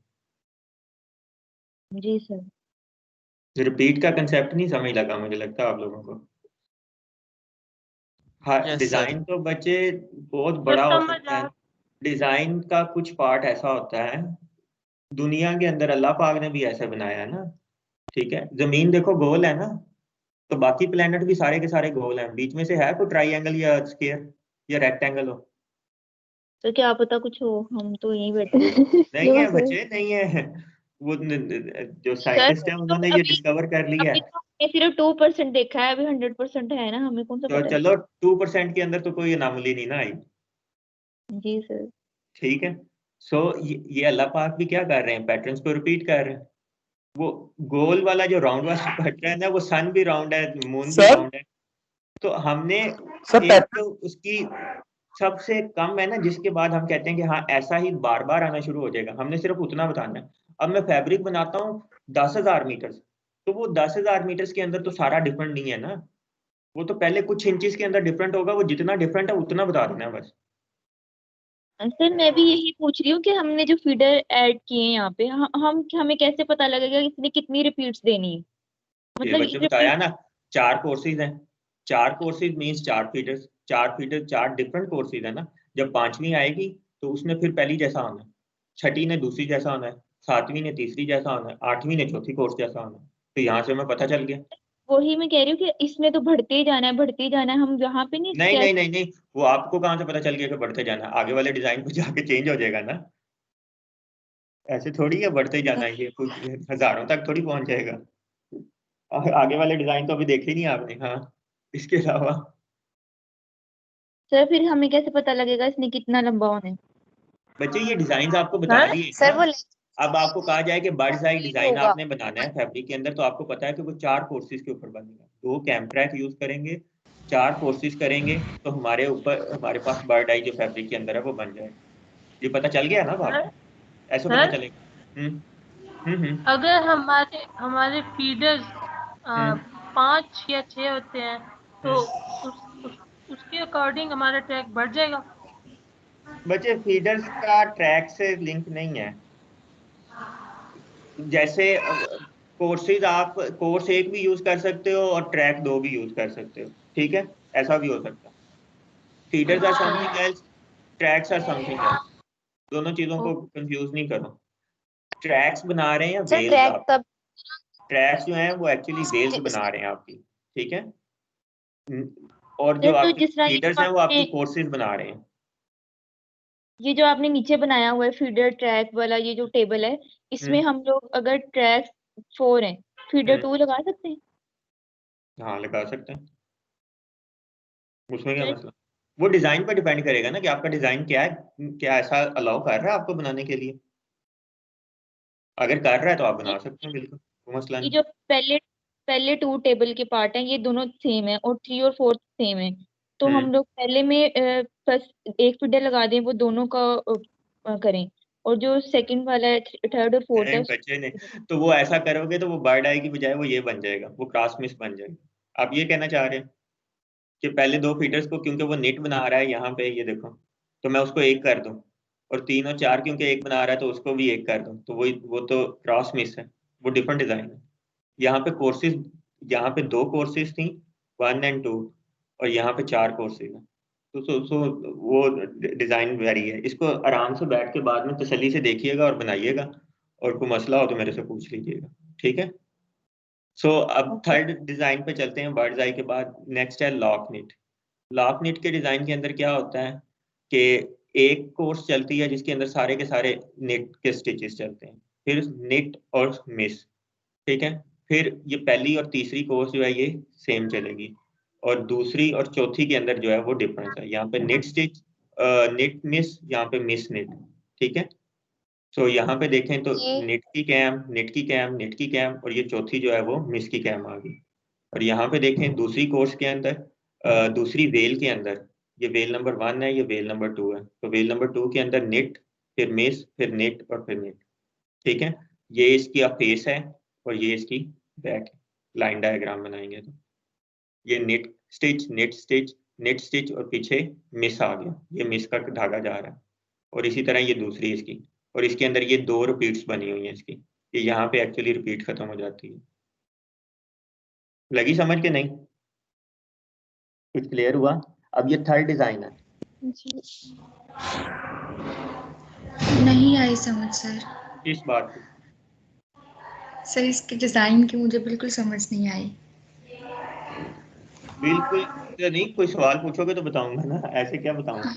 जी सर। रिपीट का कंसेप्ट नहीं समझ लगा मुझे लगता है आप लोगों को। हाँ, यस सर। डिजाइन तो बच्चे बहुत बड़ा हो सकता है। डिजाइन का कुछ पार्ट ऐसा होता है, दुनिया के अंदर अल्लाह पाक ने भी ऐसे बनाया है ना, ठीक है। जमीन देखो गोल है ना, तो बाकी प्लेनेट भी सारे के सारे गोल हैं। बीच में से है कोई ट्राइंगल या स्क्वायर या रेक्टेंगल हो? तो क्या पता कुछ हो, हम तो यहीं बैठे हैं। नहीं है बच्चे, नहीं है। वो जो साइंटिस्ट है उन्होंने ये डिस्कवर कर लिया है। हमने सिर्फ 2% देखा है, अभी 100% है ना, हमें कौन सा तो पता है। चलो 2% के अंदर तो कोई अनामली नहीं ना आई। जी सर। ठीक है। सो ये अल्लाह पाक भी क्या कर रहे हैं, पैटर्न्स को रिपीट कर रहे हैं। वो गोल वाला जो राउंड वाला पैटर्न है, वो सन भी राउंड है, मून भी राउंड है। तो हमने एक तो उसकी सबसे कम है ना, जिसके बाद हम कहते हैं कि हाँ ऐसा ही बार बार आना शुरू हो जाएगा, हमने सिर्फ उतना बताना है। अब मैं फैब्रिक बनाता हूँ 10,000 मीटर, तो वो 10,000 मीटर के अंदर तो सारा डिफरेंट नहीं है ना, वो तो पहले कुछ इंचेस के अंदर डिफरेंट होगा। वो जितना डिफरेंट है उतना बता देना है बस। सर मैं भी यही पूछ रही हूँ कि हमने जो फीडर ऐड किए हैं यहाँ पे, हमें कैसे पता लगेगा कि इसने कितनी रिपीट्स देनी है। ये मतलब बच्चे बताया ना, 4 कोर्सेज हैं। 4 courses means 4 feeders, 4 feeder 4 different courses है ना। जब 5वीं आएगी तो उसने फिर पहली जैसा होना है, 6ठी ने दूसरी जैसा होना है, 7वीं ने तीसरी जैसा होना है, 8वीं ने चौथी कोर्स जैसा होना है। तो यहाँ से हमें पता चल गया। वही मैं कह रही हूँ कि इसमें तो बढ़ते ही जाना है, बढ़ते ही जाना है, हम यहाँ पे नहीं नहीं नहीं नहीं नहीं, वो आपको कहाँ से पता चल गया कि बढ़ते जाना है? आगे वाले डिजाइन पे जाके चेंज हो जाएगा ना। ऐसे थोड़ी है बढ़ते ही जाना है, ये कुछ हजारों तक थोड़ी पहुंच जाएगा। आगे वाले डिजाइन तो अभी देखे ही नहीं आपने। हाँ, इसके अलावा सर फिर हमें कैसे पता लगेगा इसने कितना लंबा होना है? बच्चे ये डिजाइन आपको बता दिए सर वो अब आपको कहा जाए कि बर्ड्स आई डिजाइन होगा। आपने बनाना है फैब्रिक के अंदर, तो आपको पता है कि वो 4 कोर्सेज के ऊपर बनेगा। 2 कैम ट्रैक यूज करेंगे, 4 कोर्सेज करेंगे, तो हमारे ऊपर हमारे पास बर्ड आई जो फैब्रिक के अंदर है वो बन जाएगा। ये पता चल गया ना आपको? ऐसे पता चलेगा। अगर हमारे हमारे फीडर्स 5 या 6 होते हैं तो उसके अकॉर्डिंग हमारा ट्रैक बढ़ जाएगा। बच्चे फीडर्स का ट्रैक से लिंक नहीं है। जैसे कोर्सेज आप कोर्स 1 भी यूज कर सकते हो और ट्रैक 2 भी यूज कर सकते हो, ठीक है, ऐसा भी हो सकता है। Feeders are something else, tracks are something else. दोनों चीजों को कंफ्यूज नहीं करो। ट्रैक्स बना रहे हैं वेल्स, आप ट्रैक्स जो हैं वो एक्चुअली वेल्स बना रहे हैं आपकी, ठीक है। और जो आपके फीडर्स हैं वो आपकी कोर्सेज बना रहे हैं। ये जो आपने नीचे बनाया हुआ है फीडर ट्रैक वाला, ये जो टेबल है, इसमें हम लोग अगर ट्रैक 4 है, फीडर 2 लगा सकते हैं? हाँ लगा सकते हैं, उसमें क्या मसला। वो डिजाइन पर डिपेंड करेगा ना कि आपका डिजाइन क्या है, क्या ऐसा अलाउ कर रहा है आपको बनाने के लिए। अगर कर रहा है तो आप बना सकते हैं, बिल्कुल कोई मसला नहीं। ये जो पहले 2 टेबल के पार्ट हैं, ये दोनों सेम है, और 3 और 4 सेम है, तो हम लोग पहले में फर्स्ट एक फीडर लगा दें, वो दोनों का करें, और जो सेकंड वाला है, थर्ड और फोर्थ है बच्चे ने तो वो ऐसा करोगे तो वो बर्ड आई की बजाय वो ये बन जाएगा, वो क्रॉस मिस बन जाएगा। आप ये कहना चाह रहे हैं कि पहले 2 फीडर्स को, क्योंकि वो नेट बना रहा है यहाँ पे, ये देखो, तो मैं उसको 1 कर दूं, और 3 और 4 क्योंकि 1 बना रहा है तो उसको भी 1 कर दूं, तो वो तो क्रॉस मिस है, वो डिफरेंट डिजाइन है। यहाँ पे कोर्सेज, यहाँ पे 2 कोर्सेज थी 1 और 2, और यहाँ पे 4 कोर्सेज है। तो वो डिजाइन वेरी है। इसको आराम से बैठ के बाद में तसल्ली से देखिएगा और बनाइएगा, और कोई मसला हो तो मेरे से पूछ लीजिएगा, ठीक है। सो अब थर्ड डिजाइन पे चलते हैं बर्ड्स आई के बाद। नेक्स्ट है लॉक निट। लॉक निट के डिजाइन के अंदर क्या होता है कि एक कोर्स चलती है जिसके अंदर सारे के सारे निट के स्टिचेस चलते हैं, फिर निट और मिस, ठीक है। फिर ये पहली और तीसरी कोर्स जो है ये सेम चलेगी, और दूसरी और चौथी के अंदर जो है वो डिफरेंस है। यहाँ पे निट स्टिच, निट मिस, यहाँ पे मिस निट, ठीक है। सो यहाँ पे देखें तो निट की कैम, निट की कैम, निट की कैम, और ये चौथी जो है वो मिस की कैम आ गई। और यहाँ पे देखें दूसरी कोर्स के अंदर, दूसरी वेल के अंदर, ये वेल नंबर 1 है, ये वेल नंबर 2 है, तो वेल नंबर 2 के अंदर निट, फिर मिस, फिर निट और फिर निट, ठीक है। ये इसकी फेस है और ये इसकी बैक लाइन डायग्राम बनाएंगे तो ये knit stitch, knit stitch, knit stitch, और पीछे मिस आ गया, ये मिस का धागा जा रहा है। और इसी तरह ये दूसरी इसकी, और इसके अंदर ये 2 रिपीट्स बनी हुई हैं इसकी, कि यहाँ पे एक्चुअली रिपीट खत्म हो जाती है। लगी समझ के नहीं? कुछ क्लियर हुआ? अब ये थर्ड डिजाइन है। नहीं आई समझ सर। किस बात की? सर इसके डिजाइन की मुझे बिल्कुल समझ नहीं आई। बिल्कुल नहीं, कोई सवाल पूछोगे तो बताऊंगा ना, ऐसे क्या बताऊंगा।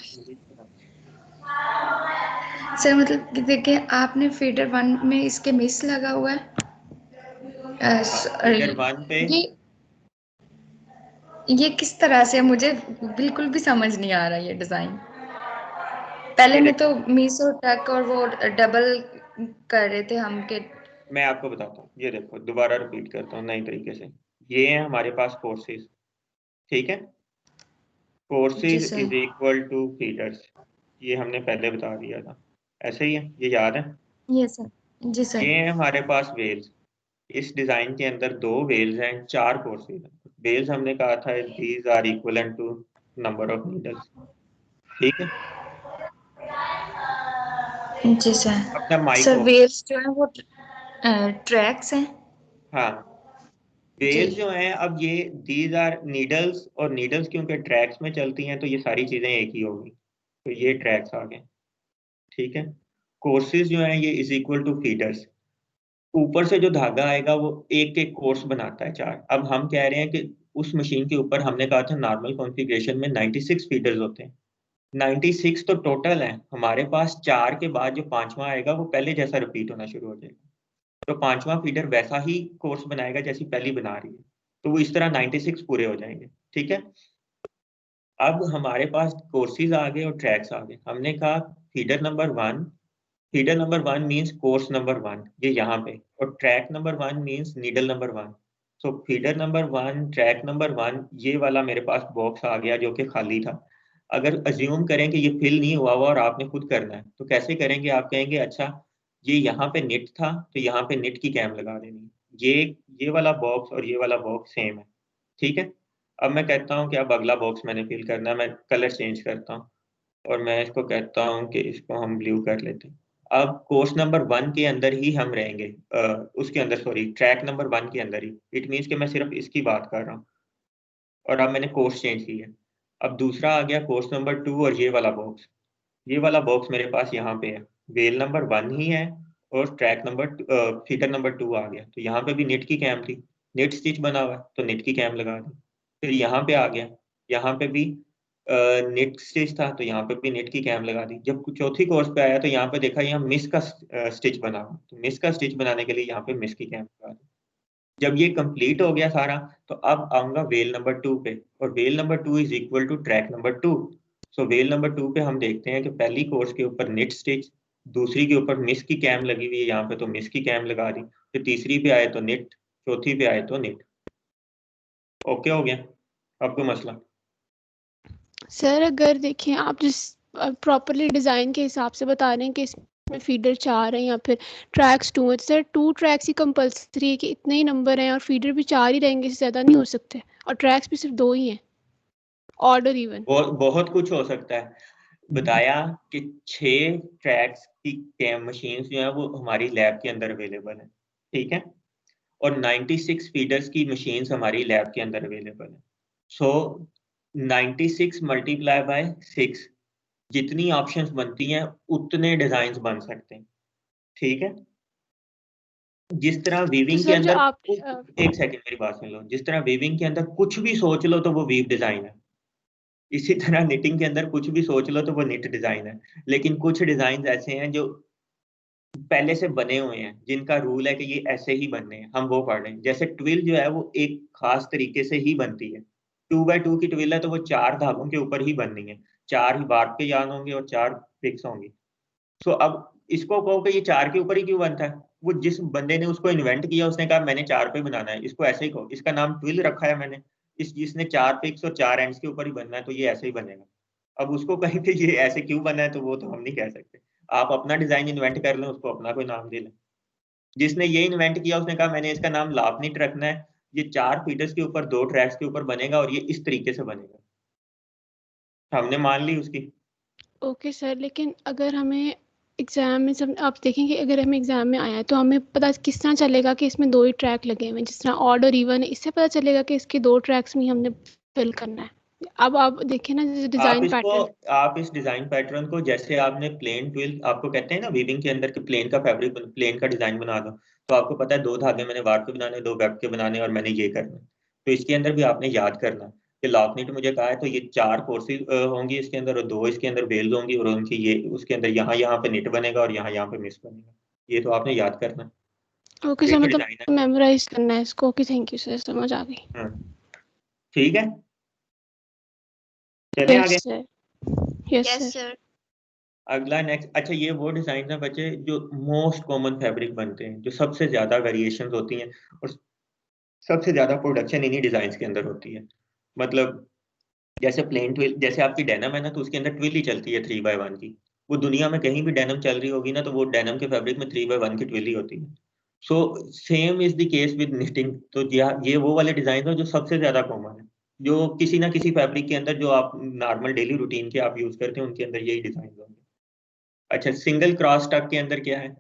सर मतलब कि देखिए आपने फीडर 1 में इसके मिस लगा हुआ है। फीडर 1 पे ये किस तरह से, मुझे बिल्कुल भी समझ नहीं आ रहा ये डिजाइन। पहले में तो मिस और टक और वो डबल कर रहे थे हम के। मैं आपको बताता हूँ, ये देखो दोबारा रिपीट करता हूँ नई तरीके से। ये है हमारे पास कोर्सेज, ठीक है। Courses is equal to feeders, ये हमने पहले बता दिया था, ऐसे ही है, ये याद है? Yes sir. जी सर। ये है हमारे पास वेल्स। इस डिजाइन के अंदर 2 वेल्स हैं, 4 कोर्सेज हैं। वेल्स हमने कहा था these are equivalent to number of needles, ठीक है। जी सर। अपना माइक सर वेव्स जो है वो ट्रैक्स हैं। हाँ, वेल्स जो हैं, अब ये दीज आर नीडल्स, और नीडल्स क्योंकि ट्रैक्स में चलती हैं तो ये सारी चीजें एक ही होगी, तो ये ट्रैक्स आ गए, ठीक है। कोर्सेज जो हैं ये इज इक्वल टू फीडर्स। ऊपर से जो धागा आएगा वो एक एक कोर्स बनाता है 4। अब हम कह रहे हैं कि उस मशीन के ऊपर हमने कहा था नॉर्मल कॉन्फ़िगरेशन में 96 फीडर्स होते हैं। 96 तो टोटल है हमारे पास, 4 के बाद जो 5वां आएगा वो पहले जैसा रिपीट होना शुरू हो जाएगा, तो 5वां फीडर वैसा ही कोर्स बनाएगा जैसी पहली बना रही है, तो वो इस तरह 96 पूरे हो जाएंगे, ठीक है। अब हमारे पास कोर्सेज आ गए और ट्रैक्स आ गए। हमने कहा feeder number 1, feeder number 1 means course number 1, ये यहाँ पे, और track number 1 means needle number 1। सो फीडर नंबर 1, ट्रैक नंबर 1, ये वाला मेरे पास बॉक्स आ गया जो कि खाली था। अगर अज्यूम करें कि ये फिल नहीं हुआ हुआ और आपने खुद करना है, तो कैसे करेंगे? आप कहेंगे अच्छा ये यहाँ पे निट था तो यहाँ पे निट की कैम लगा देनी, ये वाला बॉक्स और ये वाला बॉक्स सेम है, ठीक है। अब मैं कहता हूँ कि अब अगला बॉक्स मैंने फिल करना है, मैं कलर चेंज करता हूँ और मैं इसको कहता हूँ कि इसको हम ब्लू कर लेते हैं। अब कोर्स नंबर 1 के अंदर ही हम रहेंगे, उसके अंदर सॉरी ट्रैक नंबर 1 के अंदर ही। इट मीन्स कि मैं सिर्फ इसकी बात कर रहा हूँ, और अब मैंने कोर्स चेंज किया। अब दूसरा आ गया कोर्स नंबर 2 और ये वाला बॉक्स, ये वाला बॉक्स मेरे पास यहाँ पे है, वेल नंबर 1 ही है और ट्रैक नंबर फीडर नंबर 2 आ गया, तो यहाँ पे भी नेट की कैम थी, नेट स्टिच बना हुआ है तो नेट की कैम लगा दी। फिर यहाँ पे आ गया, यहाँ पे भी नेट स्टिच था तो यहाँ पे भी नेट की कैम लगा दी। जब चौथी कोर्स पे आया तो यहाँ पे देखा यहाँ मिस का स्टिच बना हुआ, तो मिस का स्टिच बनाने के लिए यहाँ पे मिस की कैम लगा दी। जब ये कंप्लीट हो गया सारा, तो अब आऊंगा वेल नंबर 2 पे, और wale number 2 is equal to track number 2। So wale number 2 पे हम देखते हैं कि पहली कोर्स के ऊपर नेट स्टिच, दूसरी के ऊपर मिस की कैम लगी हुई है यहाँ पे, तो मिस की कैम लगा दी, फिर तीसरी पे आए तो नेट, चौथी पे आए तो नेट। ओके हो गया? अब कोई मसला? सर अगर देखें आप जिस प्रॉपरली डिज़ाइन के हिसाब से बता रहे हैं कि इसमें फीडर 4 हैं या फिर ट्रैक्स 2 हैं, सर 2 ट्रैक्स ही कंपल्सरी है कि इतने ही नंबर हैं और फीडर भी 4 ही रहेंगे, इससे ज़्यादा नहीं हो सकते, और ट्रैक्स भी सिर्फ 2 ही हैं, ऑर्डर इवन? बहुत कुछ हो सकता है। बताया कि 6 ट्रैक्स की कैम मशीन्स जो है वो हमारी लैब के अंदर अवेलेबल है, ठीक है, और 96 फीडर्स की मशीन्स हमारी लैब के अंदर अवेलेबल है। सो 96 मल्टीप्लाई बाय 6, जितनी ऑप्शंस बनती हैं उतने डिजाइन बन सकते हैं, ठीक है। जिस तरह वीविंग के अंदर एक सेकंड मेरी बात सुन लो, जिस तरह वीविंग के अंदर कुछ भी सोच लो तो वो वीव डिजाइन है, इसी तरह निटिंग के अंदर कुछ भी सोच लो तो वो निट डिजाइन है। लेकिन कुछ डिजाइन ऐसे हैं जो पहले से बने हुए हैं, जिनका रूल है कि ये ऐसे ही बनने हैं, हम वो पढ़ रहे हैं। जैसे ट्विल जो है वो एक खास तरीके से ही बनती है, 2x2 की ट्विल है तो वो 4 धागों के ऊपर ही बननी है, 4 ही बार्क के यार्न होंगे और 4 फिक्स होंगे। सो अब इसको कहो कि ये 4 के ऊपर ही क्यों बनता है, वो जिस बंदे ने उसको इन्वेंट किया उसने कहा मैंने 4 पे बनाना है, इसको ऐसे ही कहो, इसका नाम ट्विल रखा है मैंने, जिसने 4 फिक्स और 4 एंड्स के ऊपर ही बनना है तो ये ऐसे ही बनेगा। अब उसको कहें कि ये ऐसे क्यों बना है तो वो तो हम नहीं कह सकते, आप अपना डिजाइन इन्वेंट कर लें, उसको अपना कोई नाम दे लें। जिसने ये इन्वेंट किया उसने कहा मैंने इसका नाम लापनिट रखना है, ये 4 फीडर्स के ऊपर 2 ट्रैक्स के ऊपर बनेगा और ये इस तरीके से बनेगा, हमने मान ली उसकी। ओके सर, लेकिन अगर हमें एग्जाम में सब आप देखेंगे, अगर हमें एग्जाम में आया है तो हमें पता किस तरह चलेगा कि इसमें 2 ही ट्रैक लगे हुए हैं, जिस तरह ऑड और इवन है, इससे पता चलेगा कि इसके 2 ट्रैक्स में हमने फिल करना है। अब आप देखिए ना डिजाइन पैटर्न, आप इस डिजाइन पैटर्न को जैसे आपने प्लेन ट्विल, आपको कहते हैं ना वीविंग के अंदर के प्लेन का फैब्रिक, प्लेन का डिजाइन बना दो, तो आपको पता है 2 धागे मैंने वार के बनाने, 2 वेब के बनाने और मैंने ये करना। तो इसके अंदर भी आपने याद करना कि लॉकनिट मुझे कहा है तो ये 4 कोर्सेज होंगी इसके अंदर और 2 इसके अंदर बेल्स होंगी और उनकी ये उसके अंदर यहाँ पे निट बनेगा और यहाँ पे मिस बनेगा। ये तो आपने याद करना। ओके सर, मतलब मेमोराइज करना है इसको। ओके थैंक यू सर, समझ आ गई। ठीक है, चलें आगे। Yes sir. अगला नेक्स्ट, अच्छा ये वो डिजाइन है बच्चे जो मोस्ट कॉमन फैब्रिक बनते हैं, जो सबसे ज्यादा वेरिएशंस होती हैं और सबसे ज्यादा प्रोडक्शन इन्हीं डिजाइन के अंदर होती है। मतलब जैसे प्लेन ट्विल, जैसे आपकी डेनम है ना, तो उसके अंदर ट्विल ही चलती है 3x1 की। वो दुनिया में कहीं भी डेनम चल रही होगी ना, तो वो डेनम के फैब्रिक में 3x1 की ट्विल ही होती है। So same is the case with knitting. तो ये वो वाले डिजाइन है जो सबसे ज्यादा कॉमन है, जो किसी ना किसी फैब्रिक के अंदर जो आप नॉर्मल डेली रूटीन के आप यूज करते हैं उनके अंदर यही डिजाइन होंगे। अच्छा, सिंगल क्रॉस टक के अंदर क्या है,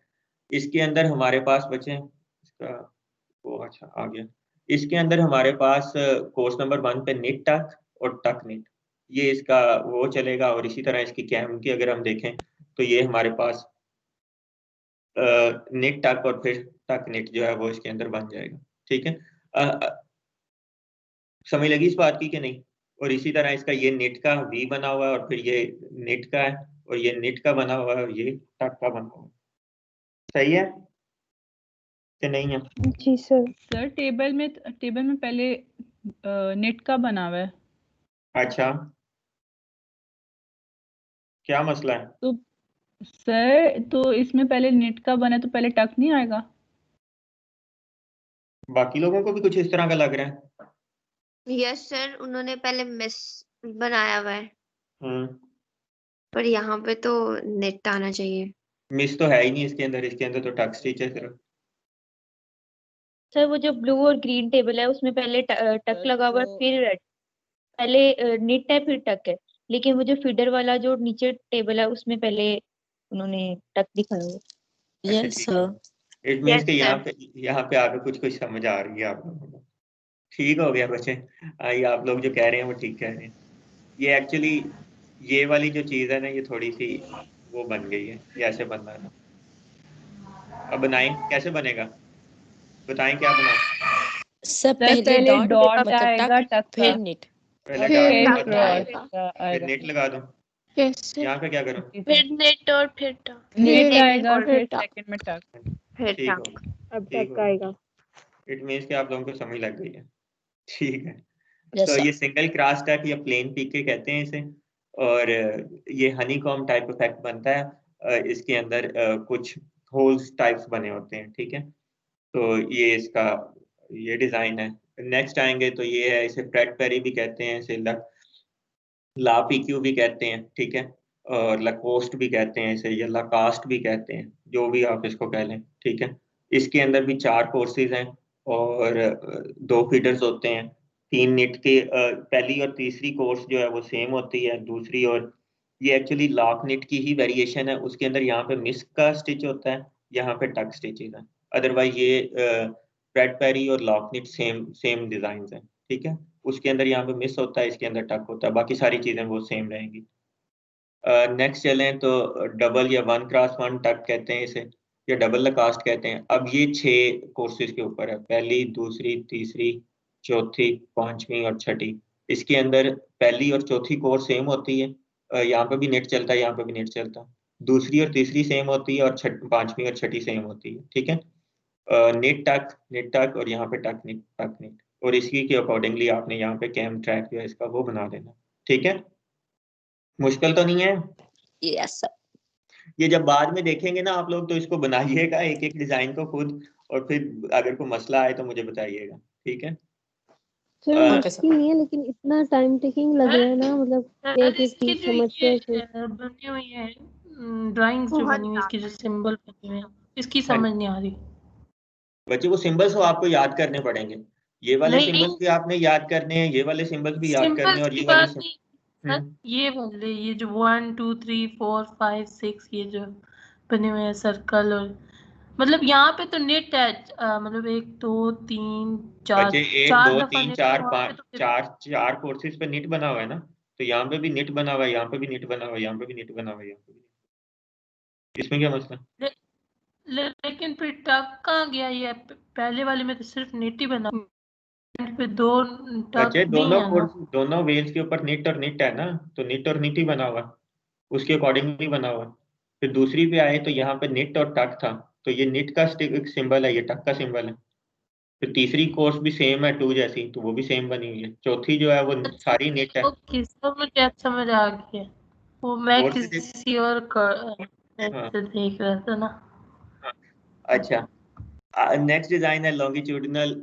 इसके अंदर हमारे पास बचे इसका वो, अच्छा आ गया। इसके अंदर हमारे पास कोर्स नंबर 1 पे निट टक और टक निट, ये इसका वो चलेगा। और इसी तरह इसकी कैम की अगर हम देखें तो ये हमारे पास निट टक और फिर टक निट जो है वो इसके अंदर बन जाएगा। ठीक है, समझ लगी इस बात की कि नहीं? और इसी तरह इसका ये निट का वी बना हुआ है और फिर ये निट का है और ये निट का बना हुआ है और ये टक का बना हुआ है। सही है कि नहीं है? जी सर। सर टेबल में पहले नेट का बना हुआ है। अच्छा, क्या मसला है? तो सर तो इसमें पहले नेट का बना तो पहले टक नहीं आएगा? बाकी लोगों को भी कुछ इस तरह का लग रहा है। यस सर, उन्होंने पहले मिस बनाया हुआ है, पर यहाँ पे तो नेट आना चाहिए। मिस तो है ही नहीं इसके अंदर तो टक स्टिच है सिर्फ। सर वो जो ब्लू और ग्रीन टेबल है उसमें पहले टक लगा हुआ है, फिर रेड, पहले निट है फिर टक है, लेकिन वो जो फीडर वाला जो नीचे टेबल है उसमें पहले उन्होंने टक दिखाया हुआ। Yes sir. इट मींस कि यहाँ पे आगे कुछ समझ आ रही है आप लोगों को। ठीक हो गया बच्चे, ये आप लोग जो कह रहे हैं वो ठीक कह रहे हैं। ये एक्चुअली ये वाली जो चीज है ना, ये थोड़ी सी वो बन गई है, ये ऐसे बनना है। अब बनाएं, कैसे बनेगा बताएं, क्या बनाएं? सब पहले डॉट आएगा, टक फिर निट, पहले फिर नेट लगा दो। यहाँ पे क्या करूँ? फिर नेट और फिर टक, नेट आएगा फिर सेकंड में टक, फिर टक, अब टक आएगा। इट मींस कि आप लोगों को समझ लग गई है। ठीक है, तो ये सिंगल क्रॉस टक या प्लेन पीके कहते हैं इसे, और ये हनीकॉम टाइप इफेक्ट बनता है। इसके अंदर कुछ होल्स टाइप्स बने होते हैं। ठीक है, तो ये इसका ये डिजाइन है। नेक्स्ट आएंगे तो ये है, इसे फ्रेड पेरी भी कहते हैं, इसे ला पीक्यू भी कहते हैं। ठीक है, और लकोस्ट भी कहते हैं इसे, या लाकास्ट भी कहते हैं, जो भी आप इसको कह लें। ठीक है, इसके अंदर भी 4 कोर्सेज हैं और 2 फीडर्स होते हैं। 3 निट के पहली और तीसरी कोर्स जो है वो सेम होती है, दूसरी और ये एक्चुअली लॉक निट की ही वेरिएशन है। उसके अंदर यहाँ पे मिस का स्टिच होता है, यहाँ पे टक स्टिचेज है। अदरवाइज ये फ्रेड पेरी और लॉक निट सेम डिजाइन हैं। ठीक है, उसके अंदर यहाँ पे मिस होता है, इसके अंदर टक होता है, बाकी सारी चीजें वो सेम रहेंगी। नेक्स्ट चलें तो डबल या 1x1 टक कहते हैं इसे, या डबल लकास्ट कहते हैं। अब ये 6 कोर्सेज के ऊपर है, पहली, दूसरी, तीसरी, चौथी, 5वीं और 6ठी। इसके अंदर पहली और चौथी कोर्स सेम होती है, यहाँ पे भी नेट चलता है, यहाँ पे भी नेट चलता है। दूसरी और तीसरी सेम होती है और 5वीं और 6ठी सेम होती है। ठीक है, नेट टक और यहाँ पे टक निट, और इसी के अकॉर्डिंगली आपने यहाँ पे कैम ट्रैक जो है इसका वो बना देना। ठीक है, मुश्किल तो नहीं है? Yes sir. ये जब बाद में देखेंगे ना आप लोग, तो इसको बनाइएगा एक एक डिजाइन को खुद, और फिर अगर कोई मसला आए तो मुझे बताइएगा। ठीक है सर, मुश्किल नहीं है, लेकिन इतना टाइम टेकिंग लग रहा है ना, मतलब एक एक चीज समझते हैं। बनी हुई है ड्राइंग्स जो बनी हुई इसकी, जो सिंबल बने हुए हैं, इसकी समझ नहीं आ रही बच्चे। वो सिंबल्स तो आपको याद करने पड़ेंगे, ये वाले सिंबल्स भी आपने याद करने हैं, ये वाले सिंबल्स भी याद करने हैं, और ये वाले ये वाले, ये जो 1 2 3 4 5 6 ये जो बने हुए हैं सर्कल, और मतलब यहाँ पे तो नेट है, मतलब 1 2 3 4 बच्चे 1 4 2 दफा 3 नेट, 4 वहाँ पे 5 तो चार कोर्सेज पे नीट बना हुआ है ना, तो यहाँ पे भी नीट बना हुआ है, यहाँ पे भी नीट बना हुआ है, यहाँ पे भी नीट बना हुआ है, यहाँ पे भी। इसमें क्या मसला? लेकिन फिर टक कहाँ गया ये? पहले वाले में तो सिर्फ नेट ही बना, पे 2 टक बच्चे भी दोनों है ना। कोर्स, दोनों वेल्स के ऊपर नीट और नीट है ना, तो नीट और नीट ही बना हुआ, उसके अकॉर्डिंगली बना हुआ। फिर दूसरी पे आए तो यहाँ पे निट और टक था, तो ये निट का सिंबल है, ये टक का सिंबल है। फिर तीसरी कोर्स भी सेम है 2 जैसी, तो वो भी सेम बनी हुई है। चौथी जो है वो सारी निट है। ओके, सब मुझे समझ आ गया, वो मैं और से किसी और हाँ से देख रहा था ना। हाँ, अच्छा। नेक्स्ट डिजाइन है लॉन्गिट्यूडिनल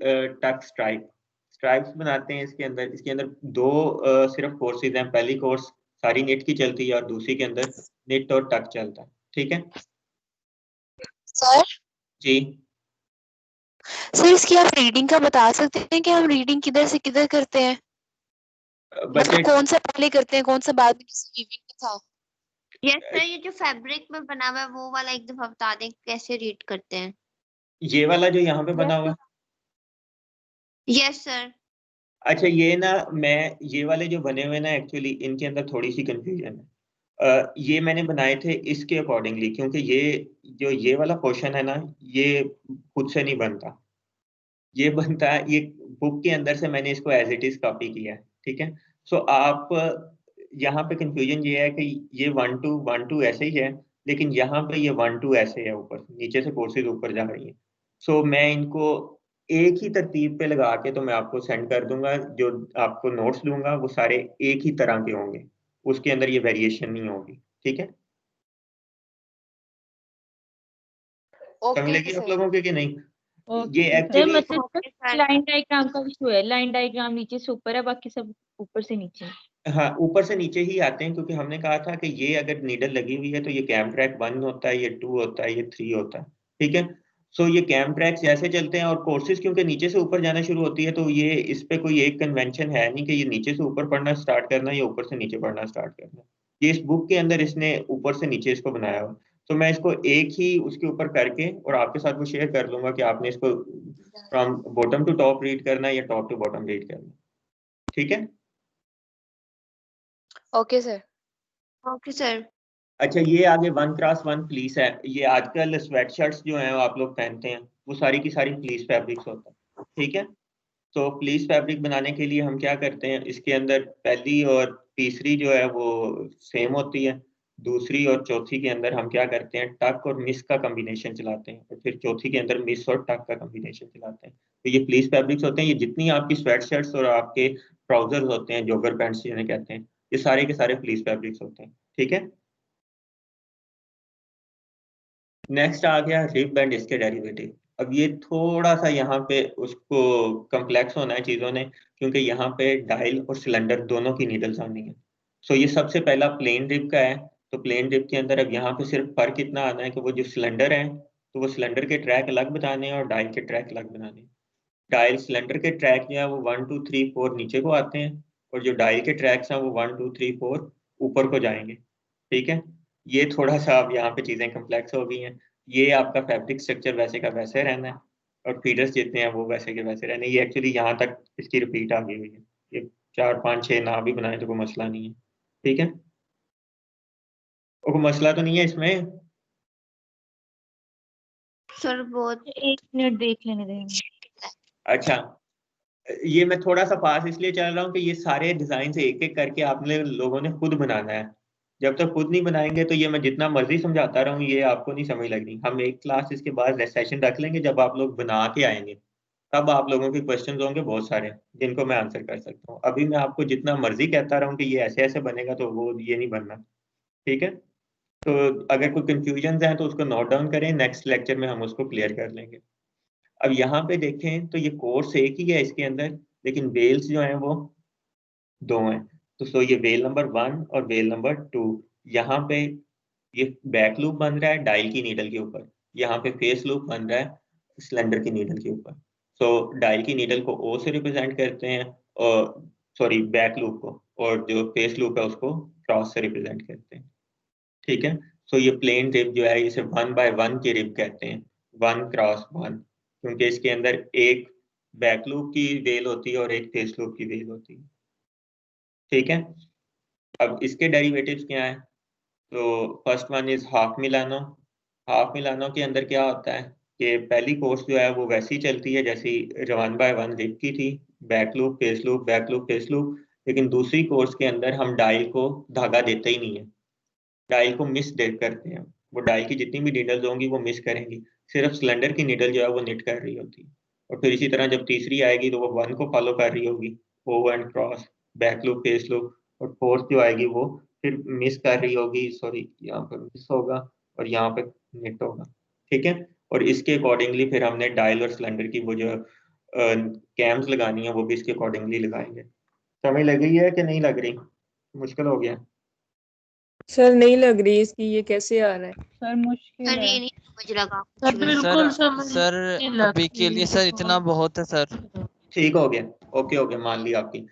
टक स्ट्राइप। स्ट्राइप्स बनाते हैं इसके अंदर। इसके अंदर 2 सिर्फ कोर्सेज हैं। पहली कोर्स सारी नेट की चलती है और दूसरी के अंदर नेट और टक चलता है, ठीक है सर जी। सर इसकी आप रीडिंग का बता सकते हैं कि हम रीडिंग किधर से किधर करते हैं, बच्चे मतलब कौन सा पहले करते हैं, कौन सा बाद में, जैसे वीविंग में था। यस सर, ये जो फैब्रिक में बना हुआ है वो वाला एक दफा बता दें कैसे रीड करते हैं। ये वाला जो यहाँ पे बना हुआ है, यस सर। अच्छा ये ना, मैं ये वाले जो बने हुए ना, एक्चुअली इनके अंदर थोड़ी सी कंफ्यूजन है। ये मैंने बनाए थे इसके अकॉर्डिंगली, क्योंकि ये जो ये वाला पोर्शन है ना, ये खुद से नहीं बनता, ये बनता है, ये बुक के अंदर से मैंने इसको एज इट इज कॉपी किया है, ठीक है। सो आप यहाँ पे कंफ्यूजन ये है कि ये 1 2 ऐसे ही है, लेकिन यहाँ पे ये 1 2 ऐसे है, ऊपर नीचे से कोर्सेज ऊपर जा रही है। सो मैं इनको एक ही तरतीब पे लगा के तो मैं आपको सेंड कर दूंगा। जो आपको नोट्स दूंगा वो सारे एक ही तरह के होंगे, उसके अंदर ये वेरिएशन नहीं होगी, ठीक है। समझ लगी आप लोगों के कि नहीं? ये सर एक्चुअली मतलब लाइन डायग्राम का इशू है, लाइन डायग्राम नीचे से ऊपर है, बाकी सब ऊपर से नीचे है। हाँ, ऊपर से नीचे ही आते हैं, क्योंकि हमने कहा था कि ये अगर नीडल लगी हुई है तो ये कैम ट्रैक 1 होता है, ये 2 होता है, ये 3 होता है, ठीक है। सो ये कैम ट्रैक्स ऐसे चलते हैं, और कोर्सेज क्योंकि नीचे से ऊपर जाना शुरू होती है, तो ये इस पे कोई एक कन्वेंशन है नहीं कि ये नीचे से ऊपर पढ़ना स्टार्ट करना या ऊपर से नीचे पढ़ना स्टार्ट करना। ये इस बुक के अंदर इसने ऊपर से नीचे इसको बनाया हुआ, तो मैं इसको एक ही उसके ऊपर करके और आपके साथ वो शेयर कर लूंगा कि आपने इसको from bottom to top read करना है या टॉप टू बॉटम रीड करना है, ठीक है। Okay sir. Okay sir. अच्छा, ये आगे 1x1 फ्लीस है। ये आजकल स्वेटशर्ट्स जो हैं वो आप लोग पहनते हैं, वो सारी की सारी फ्लीस फैब्रिक्स होता है, ठीक है। तो फ्लीस फैब्रिक बनाने के लिए हम क्या करते हैं, इसके अंदर पहली और तीसरी जो है वो सेम होती है, दूसरी और चौथी के अंदर हम क्या करते हैं, टक और मिस का कॉम्बिनेशन चलाते हैं, और फिर चौथी के अंदर मिस और टक का कॉम्बिनेशन चलाते हैं। तो ये फ्लीस फैब्रिक्स होते हैं। ये जितनी आपकी स्वेटशर्ट्स और आपके ट्राउजर्स होते हैं, जॉगर पैंट्स जिन्हें कहते हैं, ये सारे के सारे फ्लीस फैब्रिक्स होते हैं, ठीक है। नेक्स्ट आ गया रिब एंड इसके डेरिवेटिव। अब ये थोड़ा सा यहाँ पे उसको कम्प्लेक्स होना है चीज़ों ने, क्योंकि यहाँ पे डायल और सिलेंडर दोनों की नीडल्स आनी है। सो ये सबसे पहला प्लेन रिब का है। तो प्लेन रिब के अंदर अब यहाँ पे सिर्फ फर्क इतना आना है कि वो जो सिलेंडर है, तो वो सिलेंडर के ट्रैक अलग बताने हैं और डायल के ट्रैक अलग बनाने हैं। डायल सिलेंडर के ट्रैक जो है वो 1 2 3 4 नीचे को आते हैं, और जो डायल के ट्रैक्स हैं वो 1 2 3 4 ऊपर को जाएंगे, ठीक है। ये थोड़ा सा अब यहाँ पे चीज़ें कम्प्लेक्स हो गई हैं। ये आपका फैब्रिक स्ट्रक्चर वैसे का वैसे रहना है, और फीडर्स जितने हैं वो वैसे के वैसे रहने। ये एक्चुअली यहाँ तक इसकी रिपीट आ गई हुई है। ये 4 5 6 ना भी बनाए तो कोई मसला नहीं है, ठीक है। कोई मसला तो नहीं है इसमें? सर बहुत, 1 मिनट देख लेने देंगे। अच्छा, ये मैं थोड़ा सा पास इसलिए चल रहा हूँ कि ये सारे डिजाइन से एक एक करके आपने लोगों ने खुद बनाना है। जब तक खुद नहीं बनाएंगे तो ये मैं जितना मर्जी समझाता रहूँ, ये आपको नहीं समझ लगनी। हम एक क्लास इसके बाद सेशन रख लेंगे, जब आप लोग बना के आएंगे तब आप लोगों के क्वेश्चंस होंगे बहुत सारे, जिनको मैं आंसर कर सकता हूँ। अभी मैं आपको जितना मर्जी कहता रहूँ कि ये ऐसे ऐसे बनेगा, तो वो ये नहीं बनना, ठीक है। तो अगर कोई कंफ्यूजन है तो उसको नोट डाउन करें, नेक्स्ट लेक्चर में हम उसको क्लियर कर लेंगे। अब यहाँ पे देखें तो ये कोर्स एक ही है इसके अंदर, लेकिन वेल्स जो हैं वो 2 हैं। तो सो ये वेल नंबर 1 और वेल नंबर 2। यहाँ पे ये बैक लूप बन रहा है डायल की नीडल के ऊपर, यहाँ पे फेस लूप बन रहा है सिलेंडर की नीडल के ऊपर। सो डायल की नीडल को O से रिप्रेजेंट करते हैं, और सॉरी बैक लूप को, और जो फेस लूप है उसको क्रॉस से रिप्रेजेंट करते हैं, ठीक है। सो ये प्लेन रिब जो है इसे 1 by 1 की रिब कहते हैं, 1 क्रॉस 1, क्योंकि इसके अंदर एक बैक लूप की वेल होती है और एक फेस लूप की वेल होती है। ठीक है, अब इसके डेरिवेटिव्स क्या है? तो first one is half Milano. Half Milano के अंदर क्या होता है कि पहली कोर्स जो है वो वैसी चलती है जैसी 1 by 1 रिब की थी, back loop face loop back loop face loop, लेकिन दूसरी कोर्स के अंदर हम डायल को धागा देते ही नहीं है, डायल को मिस डेट करते हैं। वो डायल की जितनी भी नीडल्स होंगी वो मिस करेंगी, सिर्फ सिलेंडर की नीडल जो है वो निट कर रही होती है। और फिर इसी तरह जब तीसरी आएगी तो वो 1 को फॉलो कर रही होगी, ओ and cross back loop face loop, और फोर्थ जो आएगी वो फिर मिस कर रही होगी, सॉरी यहाँ पर मिस होगा और यहाँ पे निट होगा। ठीक है, और इसके अकॉर्डिंगली फिर हमने डायल और सिलेंडर की वो जो कैम्स लगानी है वो भी इसके अकॉर्डिंगली लगाएंगे। समझ लग रही है कि नहीं लग रही? मुश्किल हो गया सर? नहीं लग रही इसकी, ये कैसे आ रहा है सर? मुश्किल सर है ये नहीं समझ लगा सर बिल्कुल समझ सर नहीं अभी के लिए सर इतना बहुत है सर। ठीक हो गया, ओके हो गया, मान ली आपकी।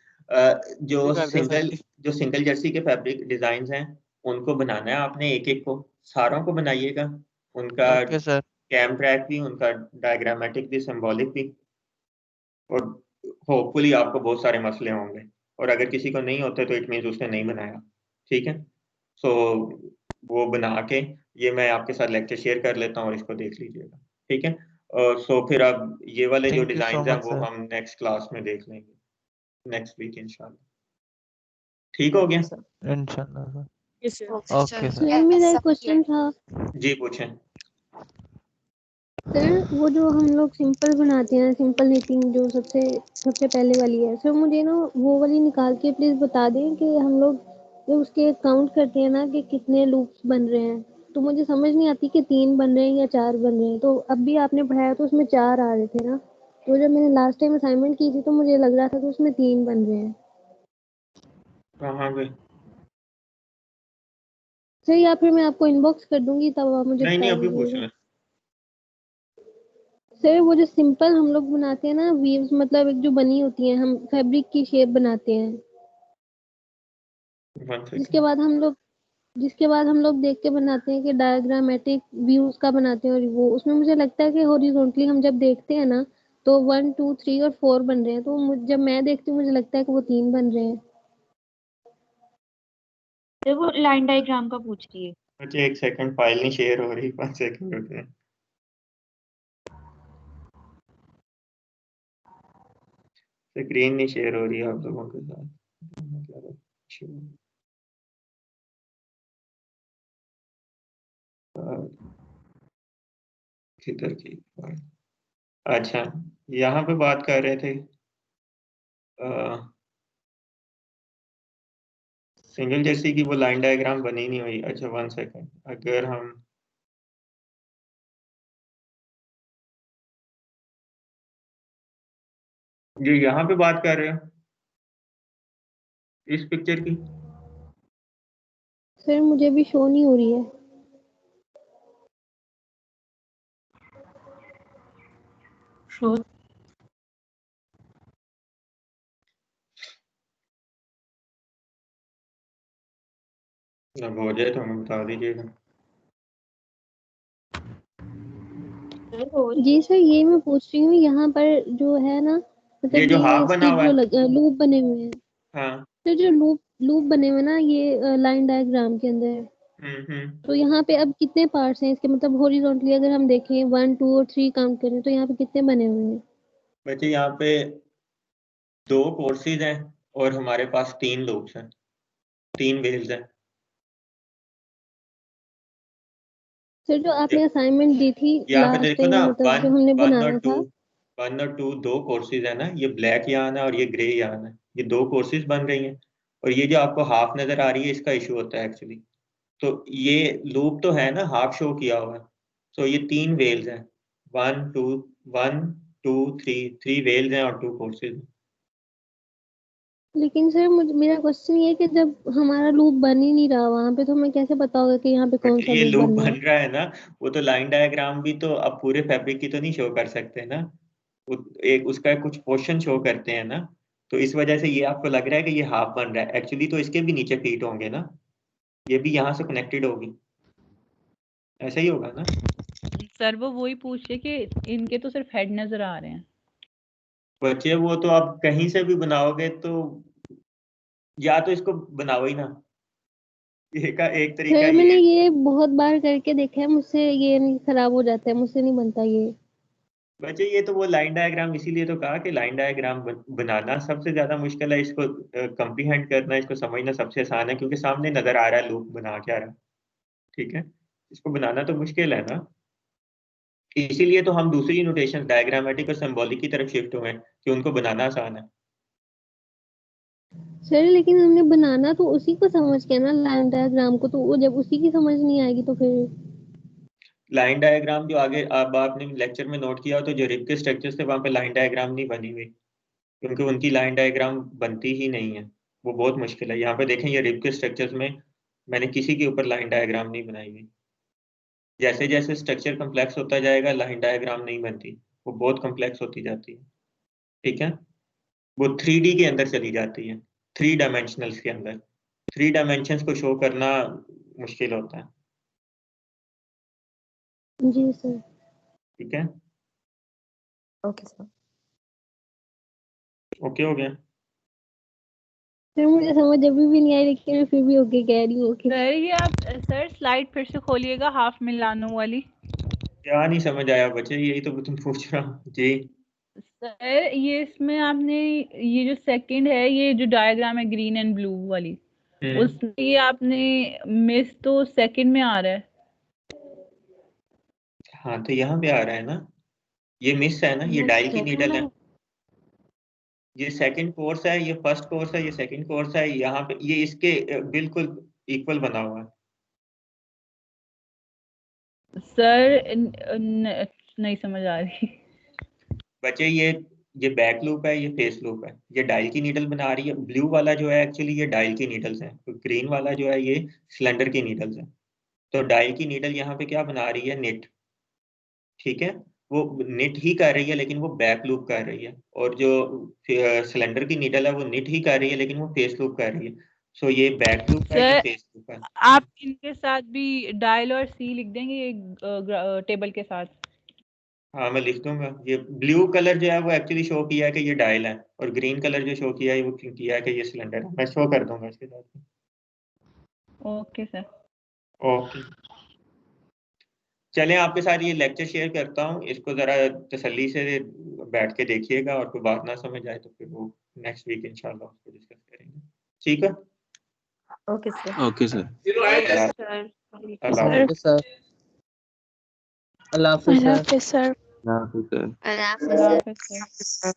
जो सिंगल जर्सी के फैब्रिक डिजाइन हैं उनको बनाना है आपने, एक एक को सारों को बनाइएगा, उनका ओके सर। कैम ट्रैक भी, उनका डायग्रामेटिक भी, सिंबॉलिक भी, और होपफुली आपको बहुत सारे मसले होंगे, और अगर किसी को नहीं होते तो इट मीन्स उसने नहीं बनाया। ठीक है, सो वो बना के ये मैं आपके साथ लेक्चर शेयर कर लेता हूँ और इसको देख लीजिएगा। ठीक है, सो फिर अब ये वाले जो Thank you so डिजाइन हैं much, वो sir. हम नेक्स्ट क्लास में देख लेंगे, नेक्स्ट वीक इंशाल्लाह। ठीक हो गया? इंशाल्लाह सर। ओके सर मेरा एक क्वेश्चन था। जी पूछें। सर वो जो हम लोग सिंपल बनाते हैं, सिंपल नीटिंग जो सबसे पहले वाली है, सर मुझे ना वो वाली निकाल के प्लीज बता दें कि हम लोग जब उसके काउंट करते हैं ना कि कितने लूप्स बन रहे हैं, तो मुझे समझ नहीं आती कि 3 बन रहे हैं या 4 बन रहे हैं। तो अब भी आपने पढ़ाया तो उसमें 4 आ रहे थे ना, तो जब मैंने लास्ट टाइम असाइनमेंट की थी तो मुझे लग रहा था कि उसमें 3 बन रहे हैं। कहाँ गए? सर या फिर मैं आपको इनबॉक्स कर दूंगी तब आप मुझे नहीं बता अभी पूछ दीजिएगा। लें। सर वो जो सिंपल हम लोग बनाते हैं ना वीव्स, मतलब एक जो बनी होती है, हम फैब्रिक की शेप बनाते हैं, जिसके बाद हम लोग देख के बनाते हैं कि डायग्रामेटिक व्यूज का बनाते हैं, और वो उसमें मुझे लगता है कि हॉरिजॉन्टली हम जब देखते हैं ना तो 1 2 3 और 4 बन रहे हैं, तो जब मैं देखती हूँ मुझे लगता है कि वो 3 बन रहे हैं। वो लाइन डायग्राम का पूछ रही है। अच्छा एक सेकंड, फाइल नहीं शेयर हो रही, 5 सेकंड रुकिए। स्क्रीन नहीं शेयर हो रही आप लोगों के साथ। किधर की? अच्छा यहाँ पे बात कर रहे थे सिंगल जर्सी की, वो लाइन डायग्राम बनी नहीं हुई। अच्छा 1 सेकंड, अगर हम जो यहाँ पे बात कर रहे हो इस पिक्चर की, सर मुझे भी शो नहीं हो रही है। शो जब हो जाए तो हमें बता दीजिएगा। जी सर ये मैं पूछ रही हूँ, यहाँ पर जो है ना, मतलब ये जो हाफ बना स्टिक हुआ जो है, लूप बने हुए हैं, हाँ तो जो लूप बने हुए हैं ना ये लाइन डायग्राम के अंदर, तो यहाँ पे अब कितने पार्ट्स हैं इसके, मतलब हॉरिजॉन्टली अगर हम देखें 1 2 और 3 काउंट करें तो यहाँ पे कितने बने हुए हैं? बच्चे यहाँ पे 2 कोर्सेज हैं और हमारे पास 3 लूप्स हैं, 3 वेल्स हैं। सर जो आपने असाइनमेंट दी थी यहाँ पे लास्ट देखो टाइम, ना, मतलब जो हमने बनाना था, 1 और 2 2 कोर्सेज है ना, ये ब्लैक यान है और ये ग्रे यान है, ये 2 कोर्सेज बन रही हैं। और ये जो आपको हाफ नजर आ रही है इसका इशू होता है एक्चुअली। तो ये लूप तो है ना, हाफ शो किया हुआ है, तो ये 3 वेल्स हैं, 1 2 1 2 3 वेल्स हैं और 2 कोर्सेज हैं। लेकिन सर मेरा क्वेश्चन ये है कि जब हमारा लूप बन ही नहीं रहा वहां पे, तो हमें कैसे पता होगा कि यहाँ पे कौन सा ये लूप लूप बन रहा बन है? रहा है ना, वो तो लाइन डायग्राम भी तो अब पूरे फैब्रिक की तो नहीं शो कर सकते ना, वो एक उसका कुछ पोर्शन शो करते हैं ना, तो इस वजह से ये आपको लग रहा है कि ये हाफ बन रहा है, एक्चुअली तो इसके भी नीचे फीट होंगे ना, ये भी यहाँ से कनेक्टेड होगी। ऐसा ही होगा ना? सर वो वही पूछ रहे कि इनके तो सिर्फ हेड नजर आ रहे हैं। बच्चे वो तो आप कहीं से भी बनाओगे तो, या तो इसको बनाओ ही ना, एक तरीका सर ये मैंने है। ये बहुत बार करके देखा है, मुझसे ये नहीं खराब हो जाता है, मुझसे नहीं बनता ये। बच्चे ये तो वो लाइन डायग्राम, इसीलिए तो कहा कि लाइन डायग्राम बनाना सबसे ज्यादा मुश्किल है, इसको कंप्रीहेंड करना, इसको समझना सबसे आसान है, क्योंकि सामने नजर आ रहा है लूप बना क्या रहा है। ठीक है, इसको बनाना तो मुश्किल है ना, इसीलिए तो हम दूसरी नोटेशन डायग्रामेटिक और सिंबॉलिक की तरफ शिफ्ट हुए हैं कि उनको बनाना आसान है। सर लेकिन हमने बनाना तो उसी को समझ के ना, लाइन डायग्राम को, तो वो जब उसी की समझ नहीं आएगी तो फिर। लाइन डायग्राम जो आगे अब आपने लेक्चर में नोट किया हो, तो जो रिब के स्ट्रक्चर्स थे वहां पे लाइन डायग्राम नहीं बनी हुई, क्योंकि उनकी लाइन डायग्राम बनती ही नहीं है, वो बहुत मुश्किल है। यहाँ पे देखें, ये रिब के स्ट्रक्चर्स में मैंने किसी के ऊपर लाइन डायग्राम नहीं बनाई हुई। जैसे जैसे स्ट्रक्चर कम्प्लेक्स होता जाएगा लाइन डायग्राम नहीं बनती, वो बहुत कम्प्लेक्स होती जाती है। ठीक है, वो 3D के अंदर चली जाती है, 3 डायमेंशनल्स के अंदर। 3 डायमेंशंस को शो करना मुश्किल होता है। जी सर। ठीक है, ओके सर। ओके हो गया। सर मुझे समझ अभी भी नहीं आई, लेकिन मैं फिर भी ओके कह रही हूँ। ओके सर ये आप सर स्लाइड फिर से खोलिएगा, हाफ मिलानो वाली। क्या नहीं समझ आया बच्चे, यही तो तुम पूछ रहा हूँ जी। सर ये इसमें आपने ये जो सेकंड है, ये जो डायग्राम है ग्रीन एंड ब्लू वाली, उसमें ये आपने मिस तो सेकंड में आ रहा है। हाँ तो यहाँ पे आ रहा है ना, ये मिस है ना, ये डायल की नीडल है, ये सेकंड कोर्स है, ये फर्स्ट कोर्स है, ये सेकंड कोर्स है, यहाँ पे ये इसके बिल्कुल इक्वल बना हुआ है। सर नहीं समझ आ रही बच्चे ये बैक लूप है, ये फेस लूप है, ये डायल की नीडल बना रही है। ब्लू वाला जो है एक्चुअली ये डायल की नीडल्स है, तो ग्रीन वाला जो है ये सिलेंडर की नीडल्स है। तो डायल की नीडल यहाँ पे क्या बना रही है, निट। ठीक है, वो निट ही कर रही है लेकिन वो बैक लूप कर रही है, और जो सिलेंडर की नीडल है वो निट ही कर रही है लेकिन वो फेस लूप कर रही है। सो ये बैक लूप है, ये सर फेस लूप है। आप इनके साथ भी डायल और सी लिख देंगे ये टेबल के साथ। हाँ मैं लिख दूंगा। ये ब्लू कलर जो है वो एक्चुअली शो किया है कि ये डायल है, और ग्रीन कलर जो शो किया है वो किया है कि ये सिलेंडर है। मैं शो कर दूंगा इसके साथ। Okay sir. ओके, चलें आपके साथ ये लेक्चर शेयर करता हूँ, इसको ज़रा तसल्ली से बैठ के देखिएगा, और कोई बात ना समझ आए तो फिर वो नेक्स्ट वीक इंशाल्लाह उसको डिस्कस करेंगे। ठीक है, ओके सर। Okay sir. अल्लाह हाफ़िज़ सर। अल्लाह हाफ़िज़ सर। अल्लाह हाफ़िज़ सर। अल्लाह हाफ़िज़ सर। अल्लाह हाफ़िज़ सर।